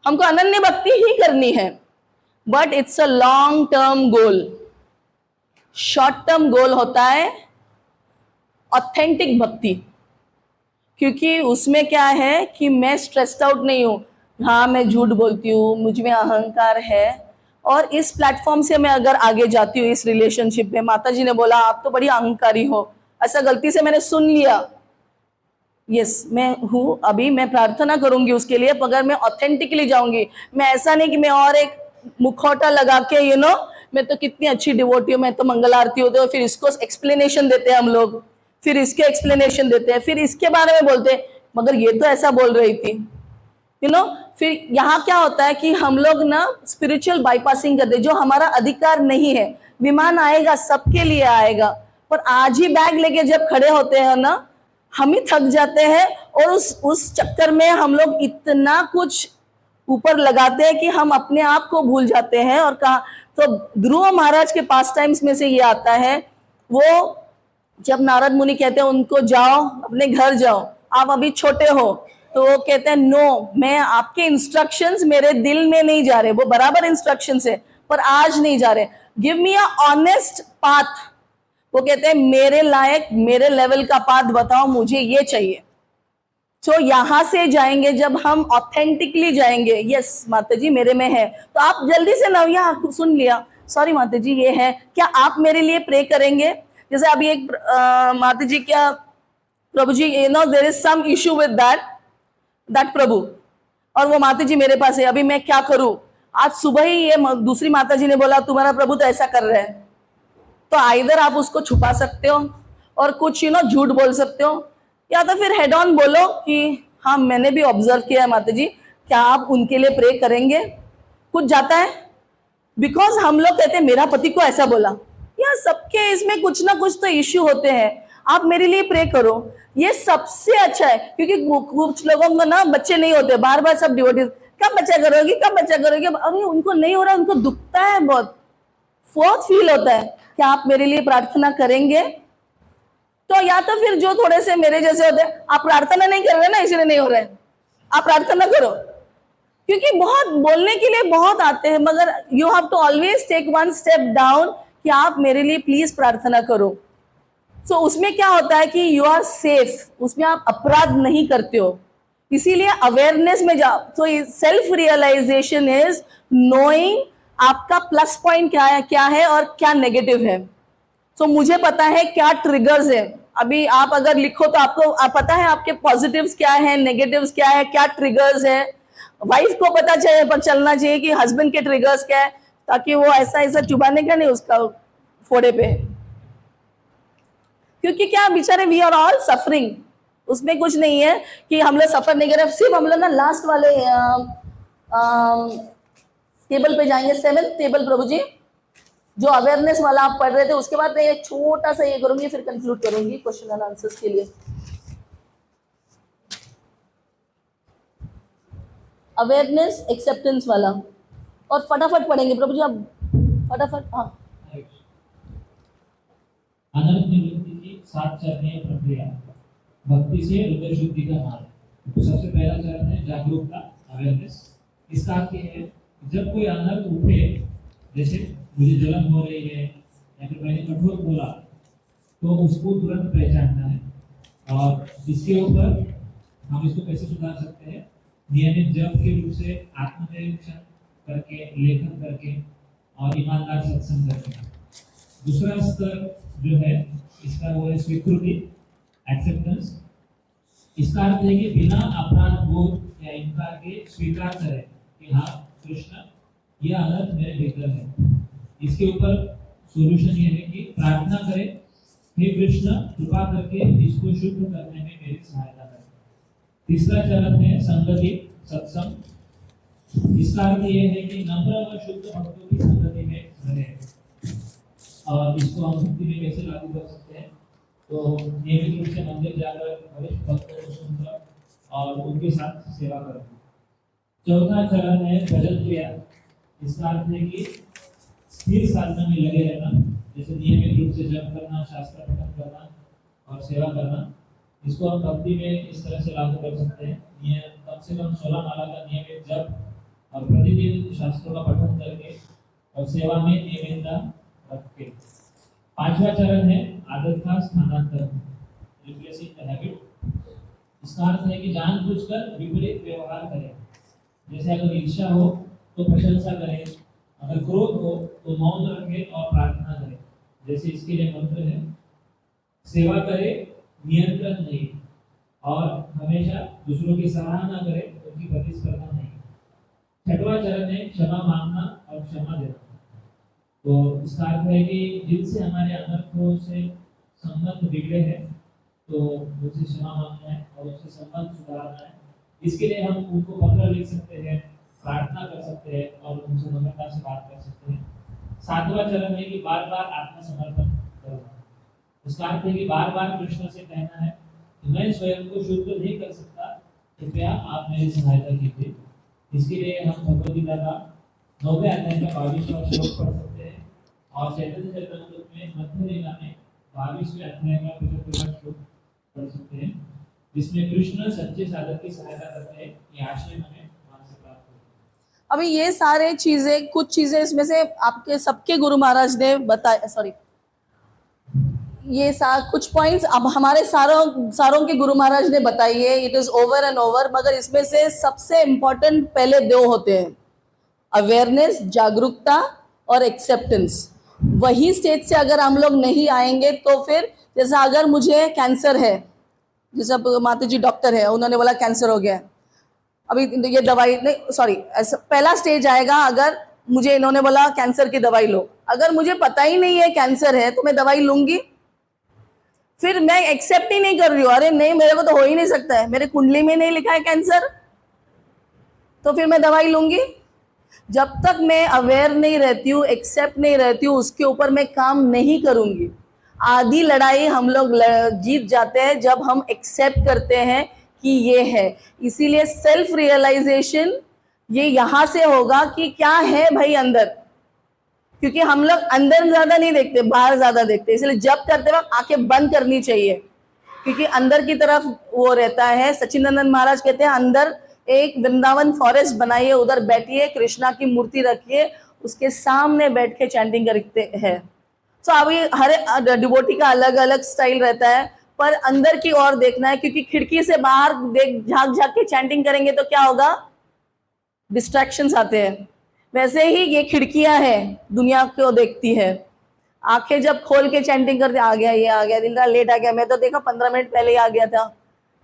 Speaker 1: हमको अनन्य भक्ति ही करनी है। But it's a long term goal. Short term goal होता है ऑथेंटिक भक्ति, क्योंकि उसमें क्या है कि मैं स्ट्रेस्ड आउट नहीं हूं, हाँ मैं झूठ बोलती हूँ, मुझ में अहंकार है, और इस प्लेटफॉर्म से मैं अगर आगे जाती हूँ इस रिलेशनशिप में, माता जी ने बोला आप तो बड़ी अहंकारी हो, ऐसा गलती से मैंने सुन लिया, यस मैं हूँ, अभी मैं प्रार्थना करूंगी उसके लिए, अगर मैं ऑथेंटिकली जाऊंगी, मैं ऐसा नहीं कि मैं और एक मुखौटा लगा के यू नो मैं तो कितनी अच्छी डिवोटी हूँ, मैं तो मंगल आरती होती हूँ, फिर इसको एक्सप्लेनेशन देते हैं हम लोग, फिर इसके एक्सप्लेनेशन देते हैं, फिर इसके बारे में बोलते हैं, मगर ये तो ऐसा बोल रही थी यू नो। फिर यहाँ क्या होता है कि हम लोग ना स्पिरिचुअल बाईपासिंग करते, जो हमारा अधिकार नहीं है। विमान आएगा, सबके लिए आएगा, पर आज ही बैग लेके जब खड़े होते हैं ना, हम ही थक जाते हैं, और उस चक्कर में हम लोग इतना कुछ ऊपर लगाते हैं कि हम अपने आप को भूल जाते हैं। और कहा तो ध्रुव महाराज के पास टाइम्स में से ये आता है, वो जब नारद मुनि कहते हैं उनको जाओ अपने घर जाओ, आप अभी छोटे हो, तो वो कहते हैं नो, मैं आपके इंस्ट्रक्शंस मेरे दिल में नहीं जा रहे, वो बराबर इंस्ट्रक्शंस है पर आज नहीं जा रहे, गिव मी अ ऑनेस्ट पाथ। वो कहते हैं मेरे लायक मेरे लेवल का पाथ बताओ, मुझे ये चाहिए। तो यहां से जाएंगे जब हम ऑथेंटिकली जाएंगे, यस माता जी मेरे में है, तो आप जल्दी से नव्या सुन लिया, सॉरी माता जी ये है, क्या आप मेरे लिए प्रे करेंगे? जैसे अभी एक माता जी क्या प्रभु जी you know there is some issue with that प्रभु, और वो माता जी मेरे पास है, अभी मैं क्या करूं? आज सुबह ही ये दूसरी माता जी ने बोला तुम्हारा प्रभु तो ऐसा कर रहे हैं, तो आइदर आप उसको छुपा सकते हो और कुछ यू नो झूठ बोल सकते हो, या तो फिर हेड ऑन बोलो कि हाँ मैंने भी ऑब्जर्व किया है माता जी, क्या आप उनके लिए प्रे करेंगे? कुछ जाता है, बिकॉज हम लोग कहते हैं मेरा पति को ऐसा बोला, या सबके इसमें कुछ ना कुछ तो इश्यू होते हैं, आप मेरे लिए प्रे करो, ये सबसे अच्छा है। क्योंकि कुछ लोगों को ना बच्चे नहीं होते, बार बार सब डिवोटीज कब बच्चा करोगी कब बच्चा करोगी, अरे उनको नहीं हो रहा, उनको दुखता है, बहुत फील होता है। क्या आप मेरे लिए प्रार्थना करेंगे? तो या तो फिर जो थोड़े से मेरे जैसे होते हैं, आप प्रार्थना नहीं कर रहे ना इसलिए नहीं हो रहे हैं, आप प्रार्थना करो, क्योंकि बहुत बोलने के लिए बहुत आते हैं, मगर you have to always take one step down कि आप मेरे लिए प्लीज प्रार्थना करो। सो उसमें क्या होता है कि यू आर सेफ, उसमें आप अपराध नहीं करते हो, इसीलिए अवेयरनेस में जाओ। So self realisation is knowing आपका प्लस पॉइंट क्या है और क्या नेगेटिव है। सो मुझे पता है क्या ट्रिगर्स है। अभी आप अगर लिखो तो आपको पता है आपके पॉजिटिव्स क्या है, नेगेटिव्स क्या है, क्या ट्रिगर्स है। वाइफ को पता चलना चाहिए कि हस्बैंड के ट्रिगर्स क्या है, ताकि वो ऐसा चुभाने का नहीं उसका फोड़े पे, क्योंकि क्या बेचारे वी आर ऑल सफरिंग, उसमें कुछ नहीं है कि हम लोग सफर नहीं कर रहे। सिर्फ हम लोग ना लास्ट वाले टेबल पे जाएंगे, 7th टेबल प्रभु जी, जो अवेयरनेस वाला आप पढ़ रहे थे, उसके बाद मैं एक छोटा सा ये करूंगी, फिर कंक्लूड करूंगी क्वेश्चन एंड आंसर्स के लिए। अवेयरनेस एक्सेप्टेंस वाला, और फटाफट पढ़ेंगे प्रभु जी आप, फटाफट। हाँ,
Speaker 3: अनंत निवृत्ति की 7 चरणीय प्रक्रिया, भक्ति से हृदय शुद्धि का मार्ग। तो सबसे पहला चरण है जागरूकता, अवेयरनेस। इसका अर्थ है जब कोई अनर्थ उठे, जैसे मुझे जलन हो रही है या फिर मैंने कठोर बोला, तो उसको तुरंत पहचानना है, और इसके ऊपर हम इसको कैसे सुधार सकते हैं, नियमित जप के रूप से आत्मनिरीक्षण करके, लेखन करके और ईमानदार सत्संग करके। दूसरा स्तर जो है इसका वो है स्वीकृति, एक्सेप्टेंस। इसका अर्थ है कि बिना अपराध बोध या इनकार के स्वीकार करें कि हाँ कृष्ण, यह अनर्थ मेरे भीतर है। इसके ऊपर सॉल्यूशन ये है कि प्रार्थना करें, हे कृष्ण कृपा करके इसको शुद्ध करने में मेरी सहायता करें। तीसरा चरण है संगति, सत्संग। इसका अर्थ ये है कि नम्र व शुद्ध भक्तों की संगति में रहें। और इसको हम भक्ति में कैसे लागू कर सकते हैं, तो नियमित रूप से मंदिर जाकर वरिष्ठ भक्तों को सुनकर और उनके साथ सेवा करना। चौथा चरण है भजन क्रिया। इसका अर्थ है कि स्थिर साधना में लगे रहना, जैसे नियमित रूप से जप करना, शास्त्र पठन करना और सेवा करना। इसको हम भक्ति में इस तरह से लागू कर सकते हैं, कम से कम 16 माला का नियमित जप और प्रतिदिन शास्त्रों का पठन करके और सेवा में नियमितता रख के। पांचवा चरण है आदत का स्थानांतरण, रिप्लेसिंग द हैबिट। इसका अर्थ है कि जानबूझकर विपरीत व्यवहार करें, जैसे अगर ईर्ष्या हो तो प्रशंसा करें, अगर क्रोध हो तो मौन रखें और प्रार्थना करें। जैसे इसके लिए मंत्र है, सेवा करें नियंत्रण नहीं, और हमेशा दूसरों की सराहना करें, उनकी प्रतिस्पर्धा नहीं। छठवां चरण है क्षमा मांगना और क्षमा देना। तो इसका अर्थ है कि जिनसे हमारे अनर्थों से संबंध बिगड़े हैं तो उनसे क्षमा मांगना है और उससे संबंध सुधारना है। इसके लिए हम उनको पत्र लिख सकते हैं, प्रार्थना कर सकते हैं और उनसे नम्रता से बात कर सकते हैं। सातवां चरण है कि बार बार आत्मसमर्पण करना। इसका अर्थ है कि बार बार कृष्ण से कहना है कि मैं स्वयं को शुद्ध नहीं कर सकता, कृपया आप मेरी सहायता कीजिए। इसके लिए हम भगवद गीता का 9वें अध्याय का 22वां श्लोक पढ़ सकते हैं और चैतन्य चरितामृत में मध्य लीला में 22वें अध्याय का 75वां श्लोक पढ़ सकते हैं, जिसमें कृष्ण सच्चे साधक की सहायता करते हैं कि आश्रय हमें वहां से प्राप्त हो।
Speaker 1: अभी ये सारे चीजें, कुछ चीजें इसमें से आपके सबके गुरु महाराज ने बताया, सॉरी ये कुछ पॉइंट्स अब हमारे सारों के गुरु महाराज ने बताई है। It is over and over, मगर इसमें से सबसे इंपॉर्टेंट पहले 2 होते हैं, अवेयरनेस, जागरूकता और एक्सेप्टेंस। वही स्टेज से अगर हम लोग नहीं आएंगे तो फिर, जैसा अगर मुझे कैंसर है, जैसे माता जी डॉक्टर है, उन्होंने बोला कैंसर हो गया, अभी ये दवाई नहीं, सॉरी पहला स्टेज आएगा अगर मुझे इन्होंने बोला कैंसर की दवाई लो, अगर मुझे पता ही नहीं है कैंसर है तो मैं दवाई लूंगी? फिर मैं एक्सेप्ट ही नहीं कर रही हूँ, अरे नहीं मेरे को तो हो ही नहीं सकता है, मेरे कुंडली में नहीं लिखा है कैंसर, तो फिर मैं दवाई लूंगी? जब तक मैं अवेयर नहीं रहती हूँ, एक्सेप्ट नहीं रहती हूँ, उसके ऊपर मैं काम नहीं करूंगी। आधी लड़ाई हम लोग जीत जाते हैं जब हम एक्सेप्ट करते हैं कि ये है। इसीलिए सेल्फ रियलाइजेशन ये यहाँ से होगा कि क्या है भाई अंदर, क्योंकि हम लोग अंदर ज्यादा नहीं देखते, बाहर ज्यादा देखते, इसलिए जब करते वक्त आंखें बंद करनी चाहिए, क्योंकि अंदर की तरफ वो रहता है। सच्चिदानंद महाराज कहते हैं अंदर एक वृंदावन फॉरेस्ट बनाइए, उधर बैठिए, कृष्णा की मूर्ति रखिए, उसके सामने बैठ के चैंटिंग करते हैं। तो अभी हर डिवोटी का अलग अलग स्टाइल रहता है, पर अंदर की ओर देखना है, क्योंकि खिड़की से बाहर देख झांक झांक के चैंटिंग करेंगे तो क्या होगा, डिस्ट्रैक्शंस आते हैं। वैसे ही ये खिड़कियां हैं, दुनिया को देखती है। आंखें जब खोल के चैंटिंग करते, आ गया ये, आ गया, दिल रहा लेट आ गया, मैं तो देखा 15 मिनट पहले ही आ गया था,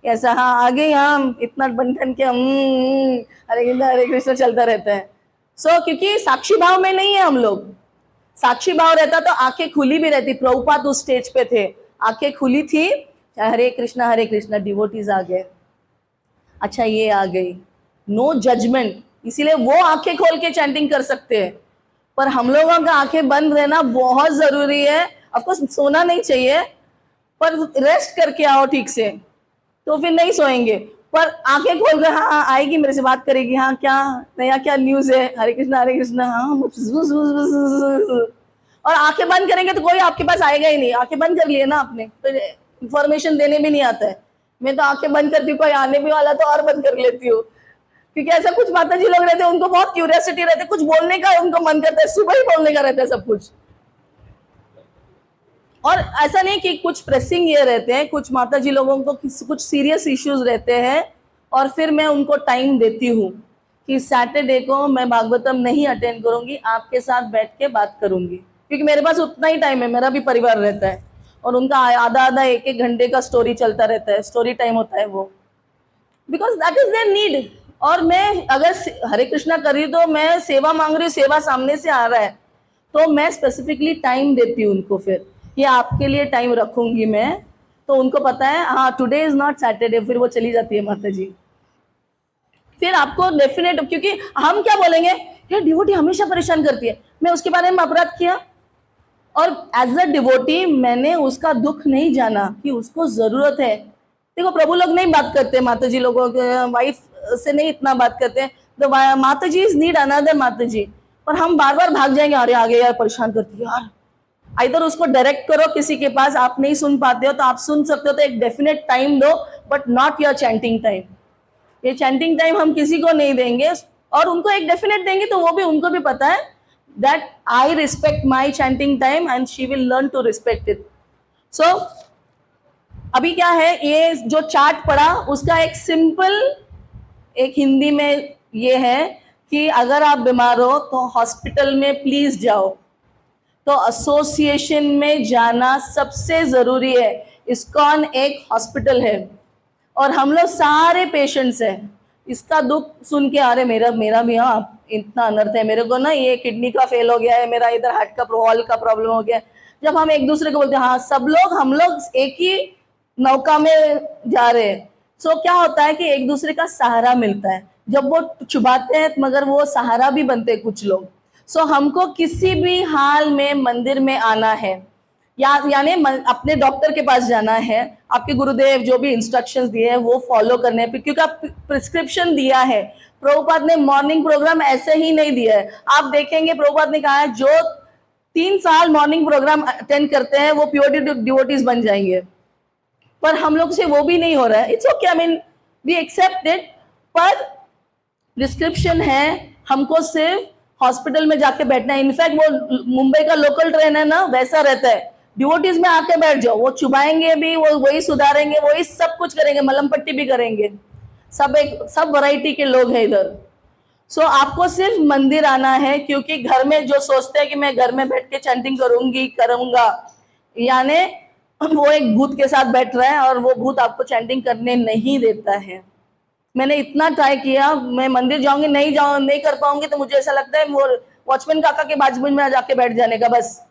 Speaker 1: ऐसा, हाँ आ गए हम, इतना बंधन के हरे कृष्ण चलता रहता है। क्योंकि साक्षी भाव में नहीं है हम लोग। साक्षी भाव रहता तो आंखें खुली भी रहती। प्रभुपाद उस स्टेज पे थे, आंखें खुली थी, हरे कृष्णा डिवोटीज आ गए, अच्छा ये आ गई, नो जजमेंट, इसीलिए वो आंखें खोल के चैंटिंग कर सकते हैं। पर हम लोगों का आंखें बंद रहना बहुत जरूरी है। ऑफकोर्स सोना नहीं चाहिए, पर रेस्ट करके आओ ठीक से, तो फिर नहीं सोएंगे। पर आंखें खोल कर, हाँ आएगी मेरे से बात करेगी, हाँ क्या नया, क्या न्यूज है, हरे कृष्णा, हाँ, और आंखें बंद करेंगे तो कोई आपके पास आएगा ही नहीं। आंखें बंद कर लिए ना आपने, तो इंफॉर्मेशन देने भी नहीं आता है। मैं तो आंखें बंद करती हूँ, कोई आने भी वाला तो और बंद कर लेती हूँ, क्योंकि ऐसा कुछ माता जी लोग रहते हैं, उनको बहुत क्यूरियोसिटी रहती है, कुछ बोलने का उनको मन करता है, सुबह ही बोलने का रहता है सब कुछ। और ऐसा नहीं कि कुछ प्रेसिंग ये रहते हैं, कुछ माता जी लोगों को कुछ सीरियस इश्यूज रहते हैं, और फिर मैं उनको टाइम देती हूँ कि सैटरडे को मैं भागवतम नहीं अटेंड करूंगी, आपके साथ बैठ के बात करूंगी, क्योंकि मेरे पास उतना ही टाइम है, मेरा भी परिवार रहता है, और उनका आधा आधा एक एक घंटे का स्टोरी चलता रहता है, स्टोरी टाइम होता है वो, because that is their need. और मैं अगर हरे कृष्णा कर रही हूँ तो मैं सेवा मांग रही हूँ, सेवा सामने से आ रहा है, तो मैं स्पेसिफिकली टाइम देती हूँ उनको, फिर ये आपके लिए टाइम रखूंगी मैं, तो उनको पता है हाँ टुडे इज नॉट सैटरडे, फिर वो चली जाती है माता जी। फिर आपको डेफिनेट, क्योंकि हम क्या बोलेंगे, ये डिवोटी हमेशा परेशान करती है, मैं उसके बारे में अपराध किया, और एज अ डिवोटी मैंने उसका दुख नहीं जाना कि उसको जरूरत है। देखो प्रभु लोग नहीं बात करते, माता जी लोगों के वाइफ से नहीं इतना बात करते हैं, तो माता जी इज नीड अनदर माता जी, पर हम बार बार भाग जाएंगे, अरे आगे यार परेशान करती है यार। इधर उसको डायरेक्ट करो किसी के पास, आप नहीं सुन पाते हो तो आप सुन सकते हो, तो एक डेफिनेट टाइम दो, but not your chanting time. ये चैंटिंग टाइम हम किसी को नहीं देंगे, और उनको एक डेफिनेट देंगे तो वो भी, उनको भी पता है that I respect my chanting time and she will learn to respect it. So अभी क्या है, ये जो चार्ट पढ़ा उसका एक सिंपल, एक हिंदी में ये है कि अगर आप बीमार हो तो हॉस्पिटल में प्लीज जाओ, तो एसोसिएशन में जाना सबसे जरूरी है। इस्कॉन एक हॉस्पिटल है और हम लोग सारे पेशेंट्स हैं। इसका दुख सुन के, अरे मेरा भी हाँ इतना अनर्थ है, मेरे को ना ये किडनी का फेल हो गया है, मेरा इधर हार्ट का वॉल का प्रॉब्लम हो गया है। जब हम एक दूसरे को बोलते हैं हाँ सब लोग, हम लोग एक ही नौका में जा रहे हैं, सो क्या होता है कि एक दूसरे का सहारा मिलता है। जब वो चुभाते हैं मगर वो सहारा भी बनते हैं कुछ लोग। सो हमको किसी भी हाल में मंदिर में आना है, यानी अपने डॉक्टर के पास जाना है, आपके गुरुदेव जो भी इंस्ट्रक्शंस दिए हैं वो फॉलो करने हैं, क्योंकि आप प्रिस्क्रिप्शन दिया है। प्रभुपाद ने मॉर्निंग प्रोग्राम ऐसे ही नहीं दिया है। आप देखेंगे प्रभुपाद ने कहा है जो 3 साल मॉर्निंग प्रोग्राम अटेंड करते हैं वो प्योर डिवोटीज बन जाएंगे, पर हम लोग से वो भी नहीं हो रहा है। It's okay, I mean we accept it, पर प्रिस्क्रिप्शन है, हमको सिर्फ हॉस्पिटल में जाके बैठना है। इनफैक्ट वो मुंबई का लोकल ट्रेन है ना, वैसा रहता है, डिवोटीज में आके बैठ जाओ, वो चुभाएंगे भी, वो वही सुधारेंगे, वही सब कुछ करेंगे, मलम पट्टी भी करेंगे, सब वैरायटी के लोग हैं इधर। सो आपको सिर्फ मंदिर आना है, क्योंकि घर में जो सोचते हैं कि मैं घर में बैठ के चैंटिंग करूंगा, यानी वो एक भूत के साथ बैठ रहा है और वो भूत आपको चैंटिंग करने नहीं देता है। मैंने इतना ट्राई किया, मैं मंदिर जाऊंगी, नहीं कर पाऊंगी, तो मुझे ऐसा लगता है वो वॉचमैन काका के बाजू में जाके बैठ जाने का बस,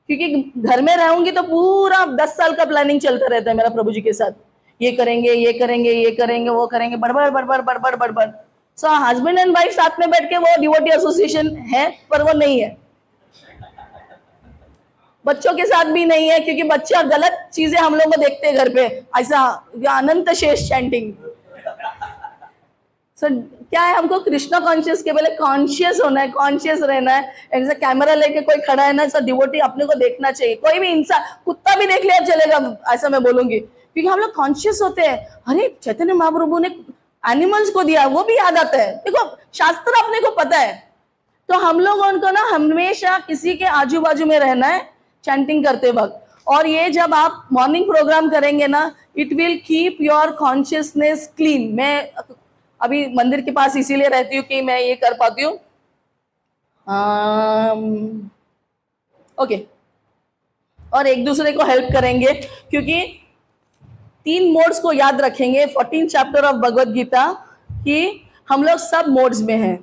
Speaker 1: क्योंकि घर में रहूंगी तो पूरा 10 साल का प्लानिंग चलता रहता है मेरा प्रभु जी के साथ, ये करेंगे ये करेंगे ये करेंगे वो करेंगे, बड़बड़। सो हस्बैंड एंड वाइफ साथ में बैठ के वो डिवोटी एसोसिएशन है, पर वो नहीं है। बच्चों के साथ भी नहीं है, क्योंकि बच्चा गलत चीजें हम लोग को देखते हैं घर पे, ऐसा अनंत शेष चैंटिंग। सो क्या है, हमको कृष्णा कॉन्शियस के पहले कॉन्शियस होना है, कॉन्शियस रहना है। ऐसा कैमरा लेके कोई खड़ा है ना, ऐसा डिवोटी अपने को देखना चाहिए। कोई भी इंसान, कुत्ता भी देख लिया चलेगा, ऐसा मैं बोलूंगी, क्योंकि हम लोग कॉन्शियस होते हैं। अरे चैतन्य महाप्रभु ने एनिमल्स को दिया, वो भी याद आता है। देखो शास्त्र अपने को पता है, तो हम लोग उनको ना हमेशा किसी के आजू बाजू में रहना है चैंटिंग करते वक्त। और ये जब आप मॉर्निंग प्रोग्राम करेंगे ना, it will keep your consciousness clean. मैं अभी मंदिर के पास इसीलिए रहती हूँ कि मैं ये कर पाती हूँ। ओके, और एक दूसरे को हेल्प करेंगे, क्योंकि 3 मोड्स को याद रखेंगे 14 चैप्टर ऑफ भगवत गीता कि हम लोग सब मोड्स में हैं।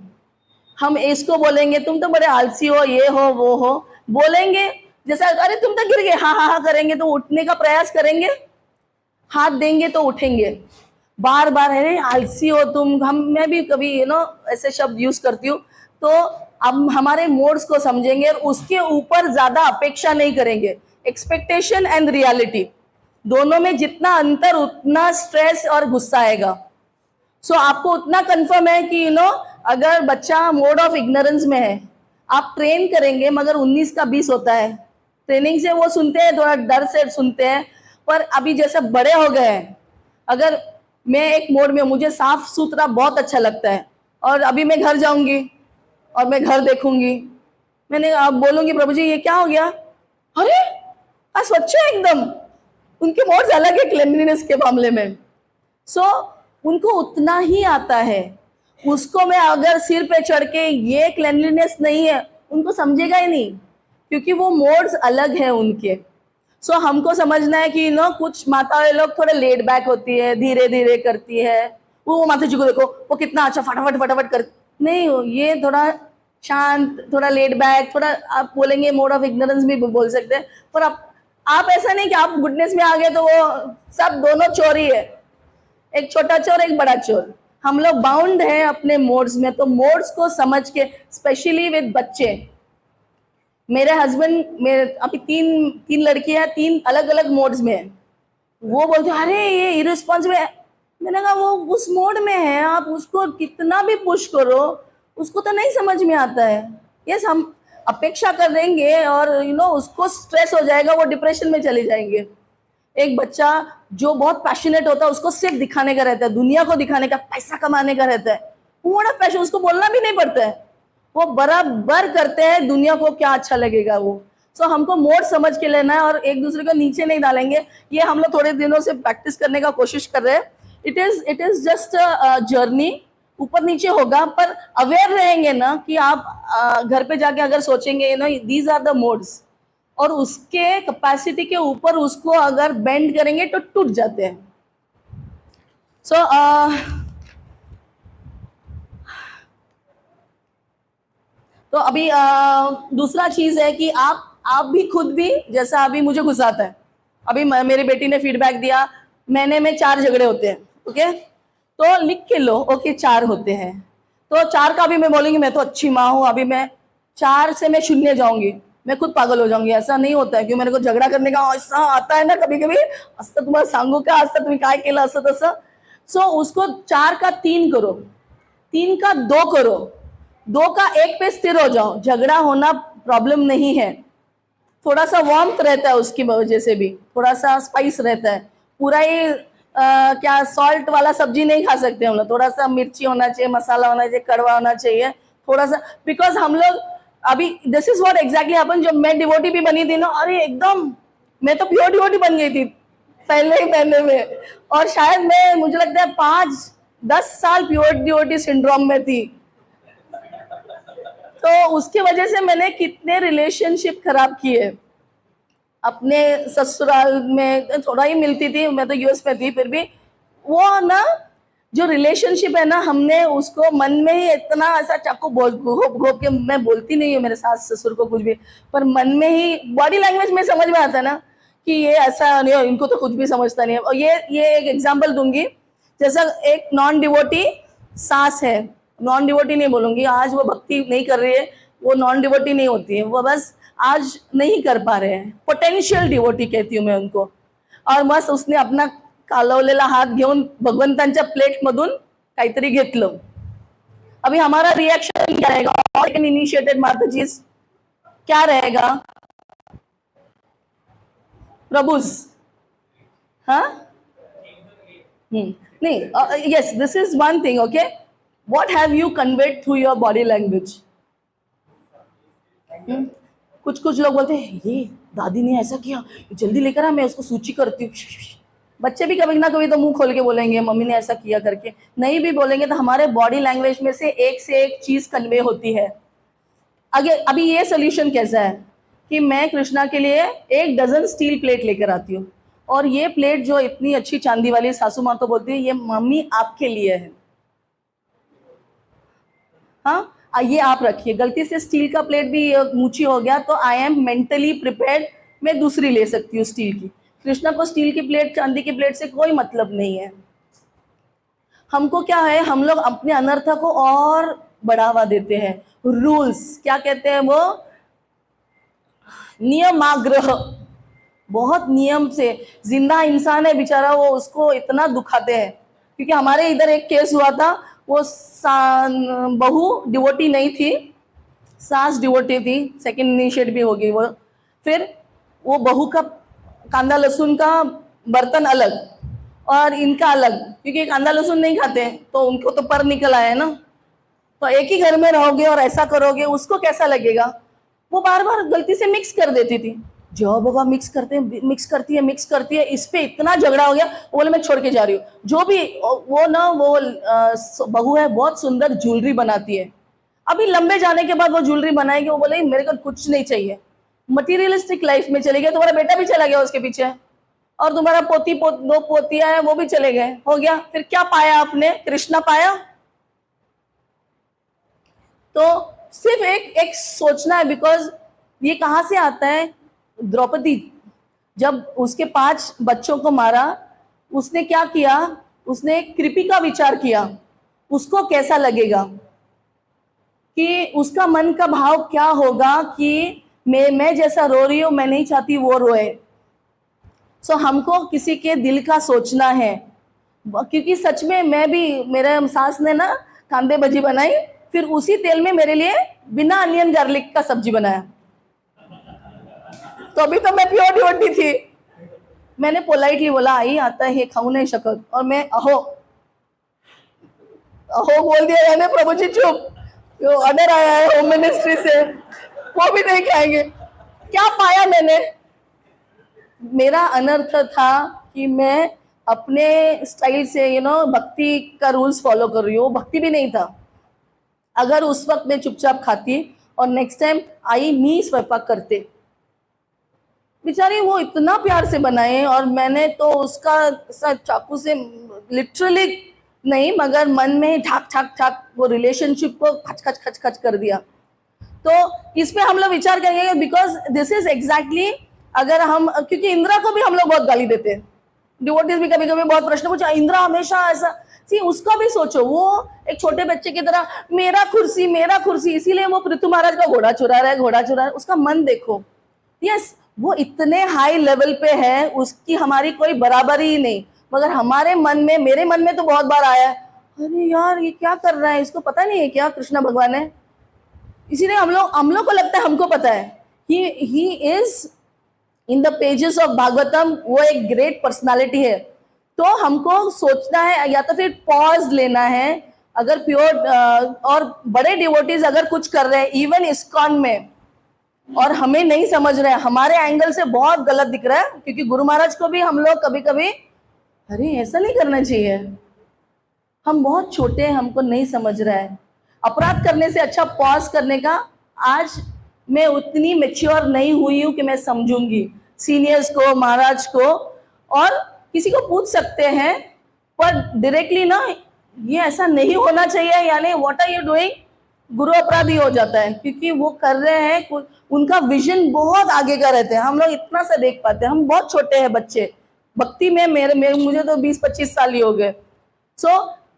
Speaker 1: हम इसको बोलेंगे तुम तो बड़े आलसी हो, ये हो वो हो, बोलेंगे जैसा अरे तुम तो गिर गए, हाँ हाँ हाँ करेंगे तो उठने का प्रयास करेंगे, हाथ देंगे तो उठेंगे। बार बार अरे आलसी हो तुम, मैं भी कभी ऐसे शब्द यूज करती हूँ। तो अब हमारे मोड्स को समझेंगे और उसके ऊपर ज्यादा अपेक्षा नहीं करेंगे। एक्सपेक्टेशन एंड रियलिटी दोनों में जितना अंतर उतना स्ट्रेस और गुस्सा आएगा। सो आपको उतना कंफर्म है कि अगर बच्चा मोड ऑफ इग्नोरेंस में है, आप ट्रेन करेंगे, मगर 19 का 20 होता है। ट्रेनिंग से वो सुनते हैं, थोड़ा डर से सुनते हैं, पर अभी जैसे बड़े हो गए हैं, अगर मैं एक मोड में, मुझे साफ सुथरा बहुत अच्छा लगता है, और अभी मैं घर जाऊंगी और मैं घर देखूंगी, मैंने आप बोलूंगी प्रभु जी ये क्या हो गया, अरे स्वच्छ है एकदम। उनके मोड्स अलग है क्लीनलीनेस के मामले में। सो उनको उतना ही आता है। उसको मैं अगर सिर पे चढ़ के ये क्लीनलीनेस नहीं है, उनको समझेगा ही नहीं, क्योंकि वो मोड्स अलग है उनके। सो हमको समझना है कि कुछ माताएं लोग थोड़े लेड बैक होती है, धीरे धीरे करती है। वो माता जी को देखो, वो कितना अच्छा फटाफट फटाफट कर, नहीं हो, ये थोड़ा शांत, थोड़ा लेड बैक, थोड़ा आप बोलेंगे मोड ऑफ इग्नोरेंस भी बोल सकते हैं। पर आप ऐसा नहीं कि आप गुडनेस में आ गए तो वो सब दोनों चोर ही है, एक छोटा चोर एक बड़ा चोर। हम लोग बाउंड हैं अपने मोड्स में। तो मोड्स को समझ के, स्पेशली विद बच्चे, मेरे हस्बैंड, मेरे अभी तीन लड़कियां, 3 अलग अलग मोड्स में है। वो बोलते अरे ये इरेस्पॉन्सिबल है। मैंने कहा वो उस मोड में है, आप उसको कितना भी पुश करो उसको तो नहीं समझ में आता है। यस, हम अपेक्षा कर देंगे और उसको स्ट्रेस हो जाएगा, वो डिप्रेशन में चले जाएंगे। एक बच्चा जो बहुत पैशनेट होता है, उसको सिर्फ दिखाने का रहता है, दुनिया को दिखाने का, पैसा कमाने का रहता है, वो बड़ा पैशन, उसको बोलना भी नहीं पड़ता है, वो बराबर करते हैं दुनिया को क्या अच्छा लगेगा वो। सो हमको मोड समझ के लेना है और एक दूसरे को नीचे नहीं डालेंगे। ये हम लोग थोड़े दिनों से प्रैक्टिस करने का कोशिश कर रहे हैं। It is just a journey, ऊपर नीचे होगा, पर अवेयर रहेंगे ना कि आप घर पे जाके अगर सोचेंगे दीज आर द मोड्स, और उसके कैपेसिटी के ऊपर उसको अगर बेंड करेंगे तो टूट जाते हैं। सो तो अभी दूसरा चीज है कि आप भी खुद भी, जैसा अभी मुझे गुस्सा आता है, अभी मेरी बेटी ने फीडबैक दिया, महीने में 4 झगड़े होते हैं, ओके, तो लिख के लो, ओके 4 होते हैं, तो 4 का भी मैं बोलूंगी मैं तो अच्छी माँ हूँ, अभी मैं 4 से मैं 0 जाऊंगी, मैं खुद पागल हो जाऊंगी। ऐसा नहीं होता है, क्यों मेरे को झगड़ा करने का ऐसा आता है ना कभी कभी, असं तुम्हाला सांगू का, असं तुम्ही काय केलं असं तसं। सो उसको 4 का 3 करो, 3 का 2 करो, 2 का 1 पे स्थिर हो जाओ। झगड़ा होना प्रॉब्लम नहीं है, थोड़ा सा वार्मथ रहता है, उसकी वजह से भी थोड़ा सा स्पाइस रहता है। पूरा ही क्या सॉल्ट वाला सब्जी नहीं खा सकते हम लोग, थोड़ा सा मिर्ची होना चाहिए, मसाला होना चाहिए, कड़वा होना चाहिए थोड़ा सा, बिकॉज हम लोग अभी this is what exactly happen. जो मैं डिवोटी भी बनी थी ना, अरे एकदम मैं तो प्योर डिवोटी बन गई थी पहले ही महीने में, और शायद मैं, मुझे लगता है 5-10 साल प्योर डिवोटी सिंड्रोम में थी। तो उसकी वजह से मैंने कितने रिलेशनशिप खराब किए। अपने ससुराल में थोड़ा ही मिलती थी, मैं तो यूएस में थी, फिर भी वो ना जो रिलेशनशिप है ना, हमने उसको मन में ही इतना ऐसा चाकू घोप के, मैं बोलती नहीं हूँ मेरे सास ससुर को कुछ भी, पर मन में ही बॉडी लैंग्वेज में समझ में आता है ना कि ये ऐसा नहीं हो, इनको तो कुछ भी समझता नहीं है। और ये एक एग्जाम्पल दूंगी, जैसा एक नॉन डिवोटी सास है, नॉन डिवोटी नहीं बोलूंगी, आज वो भक्ति नहीं कर रही है, वो नॉन डिवोटी नहीं होती है, वो बस आज नहीं कर पा रहे हैं, पोटेंशियल डिवोटी कहती हूँ मैं उनको। और बस उसने अपना कालवलेला हात घेऊन भगवंतांच्या प्लेट मधून काहीतरी घेतलं अभी हमारा रिएक्शन क्या रहेगा? ऑर्गन इनिशिएटेड माता जी क्या रहेगा? प्रभुस, हाँ, नहीं, yes, this is one thing, okay? What have you conveyed through your body language? कुछ कुछ लोग बोलते हैं ये दादी ने ऐसा किया, जल्दी लेकर आ, मैं उसको सूची करती हूँ। बच्चे भी कभी ना कभी तो मुंह खोल के बोलेंगे मम्मी ने ऐसा किया करके, नहीं भी बोलेंगे तो हमारे बॉडी लैंग्वेज में से एक चीज कन्वे होती है। अगर अभी ये सोल्यूशन कैसा है कि मैं कृष्णा के लिए 1 डजन स्टील प्लेट लेकर आती हूँ, और ये प्लेट जो इतनी अच्छी चांदी वाली, सासू माँ तो बोलती है ये मम्मी आपके लिए है, हाँ ये आप रखिए। गलती से स्टील का प्लेट भी ऊंची हो गया तो आई एम मेंटली प्रिपेयर्ड, मैं दूसरी ले सकती हूँ स्टील की। कृष्णा को स्टील की प्लेट, चांदी की प्लेट से कोई मतलब नहीं है। हमको क्या है, हम लोग अपने अनर्थ को और बढ़ावा देते हैं। रूल्स क्या कहते हैं वो, नियमाग्रह, बहुत नियम से, जिंदा इंसान है बेचारा, वो उसको इतना दुखाते हैं। क्योंकि हमारे इधर एक केस हुआ था, वो बहू डिवोटी नहीं थी, सास डिवोटी थी, सेकंड इनिशिएट भी होगी वो। फिर वो बहू का कांदा लहसुन का बर्तन अलग और इनका अलग, क्योंकि कांदा लहसुन नहीं खाते तो उनको तो पर निकल आया ना। तो एक ही घर में रहोगे और ऐसा करोगे, उसको कैसा लगेगा? वो बार बार गलती से मिक्स कर देती थी। जो बाबा मिक्स करती है, इस पे इतना झगड़ा हो गया, बोले मैं छोड़ के जा रही हूँ। जो भी वो ना, वो बहू है, बहुत सुंदर ज्वेलरी बनाती है। अभी लंबे जाने के बाद वो ज्वेलरी बनाएगी, वो बोले मेरे को कुछ नहीं चाहिए, मटीरियलिस्टिक लाइफ में चले गए। तुम्हारा बेटा भी चला गया उसके पीछे, और तुम्हारा दो पोतियां हैं वो भी चले गए, हो गया। फिर क्या पाया आपने? कृष्णा पाया? तो सिर्फ एक सोचना है, बिकॉज ये कहां से आता है? द्रौपदी जब उसके 5 बच्चों को मारा, उसने क्या किया? उसने कृपी का विचार किया, उसको कैसा लगेगा, कि उसका मन का भाव क्या होगा कि मैं जैसा रो रही हूं, मैं नहीं चाहती वो रोए। सो हमको किसी के दिल का सोचना है, क्योंकि सच में मैं भी, मेरे सास ने ना कांदे भजी बनाई, फिर उसी तेल में मेरे लिए बिना अनियन गार्लिक का सब्जी बनाया। तो अभी तो मैं प्योर डिवोटी थी, मैंने पोलाइटली बोला आई आता है खाऊ नहीं शकत, और मैं अहो बोल दिया मैंने, प्रभु जी चुप, ऑर्डर आया है होम मिनिस्ट्री से, वो भी नहीं खाएंगे। क्या पाया मैंने? मेरा अनर्थ था कि मैं अपने स्टाइल से भक्ति का रूल्स फॉलो कर रही हूँ। भक्ति भी नहीं था। अगर उस वक्त मैं चुपचाप खाती और नेक्स्ट टाइम आई मी स्वयंपाक करते, बेचारी वो इतना प्यार से बनाए, और मैंने तो उसका चाकू से लिटरली नहीं मगर मन में ठाक ठाक ठाक वो रिलेशनशिप को खच खच खच खच कर दिया। तो इस पे हम लोग विचार करेंगे, बिकॉज दिस इज एग्जैक्टली, अगर हम, क्योंकि इंद्रा को भी हम लोग बहुत गाली देते हैं, डिवोटीज भी कभी कभी बहुत प्रश्न पूछा, इंद्रा हमेशा ऐसा, सी उसका भी सोचो, वो एक छोटे बच्चे की तरह मेरा कुर्सी, इसीलिए वो पृथु महाराज का घोड़ा चुरा रहा है, उसका मन देखो। यस, वो इतने हाई लेवल पे है, उसकी हमारी कोई बराबरी ही नहीं, मगर हमारे मन में, मेरे मन में तो बहुत बार आया है, अरे यार ये क्या कर रहा है, इसको पता नहीं है क्या कृष्ण भगवान है। इसीलिए हम लोग को लगता है हमको पता है। He is in the pages of Bhagavatam, वो एक ग्रेट पर्सनालिटी है। तो हमको सोचना है, या तो फिर पॉज लेना है। अगर प्योर और बड़े डिवोटीज अगर कुछ कर रहे हैं इवन इस्कॉन में, और हमें नहीं समझ रहे हैं, हमारे एंगल से बहुत गलत दिख रहा है, क्योंकि गुरु महाराज को भी हम लोग कभी कभी अरे ऐसा नहीं करना चाहिए, हम बहुत छोटे हैं, हमको नहीं समझ रहा है। अपराध करने से अच्छा पॉज करने का। आज मैं उतनी मैच्योर नहीं हुई हूं कि मैं समझूंगी सीनियर्स को, महाराज को, और किसी को पूछ सकते हैं, पर डायरेक्टली ना ये ऐसा नहीं होना चाहिए, यानी व्हाट आर यू डूइंग, गुरु अपराधी हो जाता है, क्योंकि वो कर रहे हैं, उनका विजन बहुत आगे का रहते हैं, हम लोग इतना सा देख पाते हैं, हम बहुत छोटे हैं बच्चे भक्ति में। मुझे तो 20-25 साल ही हो गए। सो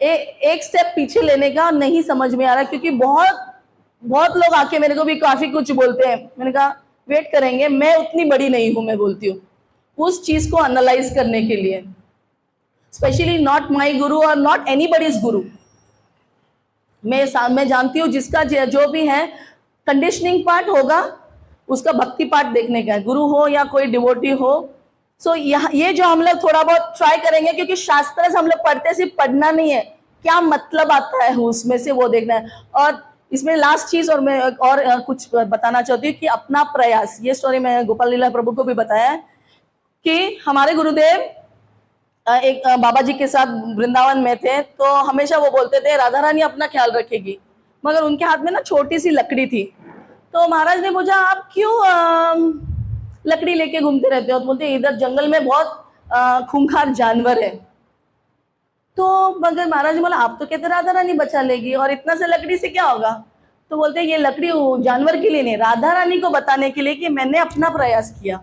Speaker 1: एक स्टेप पीछे लेने का नहीं समझ में आ रहा, क्योंकि बहुत लोग आके मेरे को भी काफी कुछ बोलते हैं। मैंने कहा वेट करेंगे, मैं उतनी बड़ी नहीं हूं, मैं बोलती हूँ उस चीज को एनालाइज करने के लिए, स्पेशली नॉट माई गुरु और नॉट एनीबडीज गुरु। मैं जानती हूँ जिसका जो भी है कंडीशनिंग पार्ट होगा, उसका भक्ति पार्ट देखने का है, गुरु हो या कोई डिवोटी हो। सो ये जो हम लोग थोड़ा बहुत ट्राई करेंगे, क्योंकि शास्त्र से हम लोग पढ़ते सिर्फ पढ़ना नहीं है, क्या मतलब आता है उसमें से वो देखना है। और इसमें लास्ट चीज और मैं और कुछ बताना चाहती हूँ कि अपना प्रयास, ये स्टोरी मैं गोपाल लीला प्रभु को भी बताया है कि हमारे गुरुदेव एक बाबा जी के साथ वृंदावन में थे, तो हमेशा वो बोलते थे राधा रानी अपना ख्याल रखेगी, मगर उनके हाथ में ना छोटी सी लकड़ी थी। तो महाराज ने पूछा आप क्यों लकड़ी लेके घूमते रहते हो? तो बोलते इधर जंगल में बहुत खूंखार जानवर है। तो मगर महाराज ने बोला आप तो कहते राधा रानी बचा लेगी और इतना से लकड़ी से क्या होगा? तो बोलते ये लकड़ी जानवर के लिए नहीं, राधा रानी को बताने के लिए कि मैंने अपना प्रयास किया।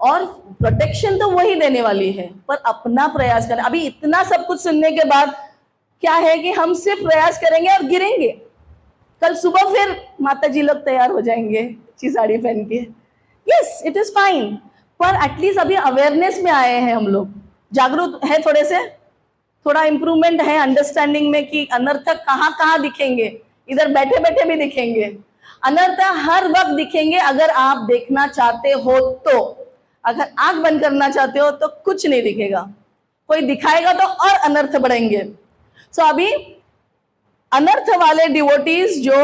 Speaker 1: और प्रोटेक्शन तो वही देने वाली है, पर अपना प्रयास करना। अभी इतना सब कुछ सुनने के बाद क्या है कि हम सिर्फ प्रयास करेंगे और गिरेंगे। कल सुबह फिर माता जी लोग तैयार हो जाएंगे अच्छी साड़ी पहन के, यस इट इज फाइन, पर एटलीस्ट अभी अवेयरनेस में आए हैं हम लोग, जागरूक है, थोड़े से थोड़ा इंप्रूवमेंट है अंडरस्टैंडिंग में कि अनर्थ कहाँ कहाँ दिखेंगे, इधर बैठे बैठे भी दिखेंगे, अनर्थ हर वक्त दिखेंगे। अगर आप देखना चाहते हो तो, अगर आंख बंद करना चाहते हो तो कुछ नहीं दिखेगा, कोई दिखाएगा तो और अनर्थ बढ़ेंगे। सो अभी अनर्थ वाले डिवोटीज जो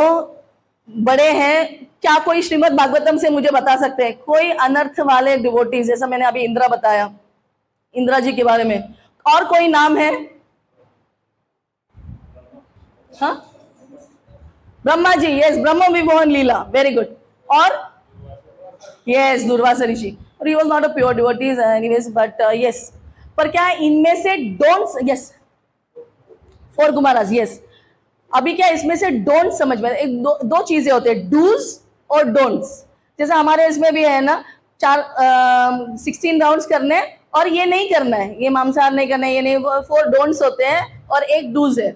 Speaker 1: बड़े हैं, क्या कोई श्रीमद् भागवतम से मुझे बता सकते हैं कोई अनर्थ वाले डिवोटीज? जैसा मैंने अभी इंदिरा बताया, इंदिरा जी के बारे में, और कोई नाम है? हाँ, ब्रह्मा जी, यस, ब्रह्म विमोहन लीला, वेरी गुड। और यस, दुर्वासा ऋषि, और he was not a pure devotee anyways, but yes. पर क्या है इनमें से डोंट्स, यस, 4 कुमारास, यस। अभी क्या इसमें से डोंट समझ में, एक दो चीजें होते हैं, डूज और डोंट्स। जैसे हमारे इसमें भी है ना 16 राउंड्स करने, और ये नहीं करना है, ये मांसाहार नहीं करना है, ये नहीं, 4 डोंट्स होते हैं और एक डूज है।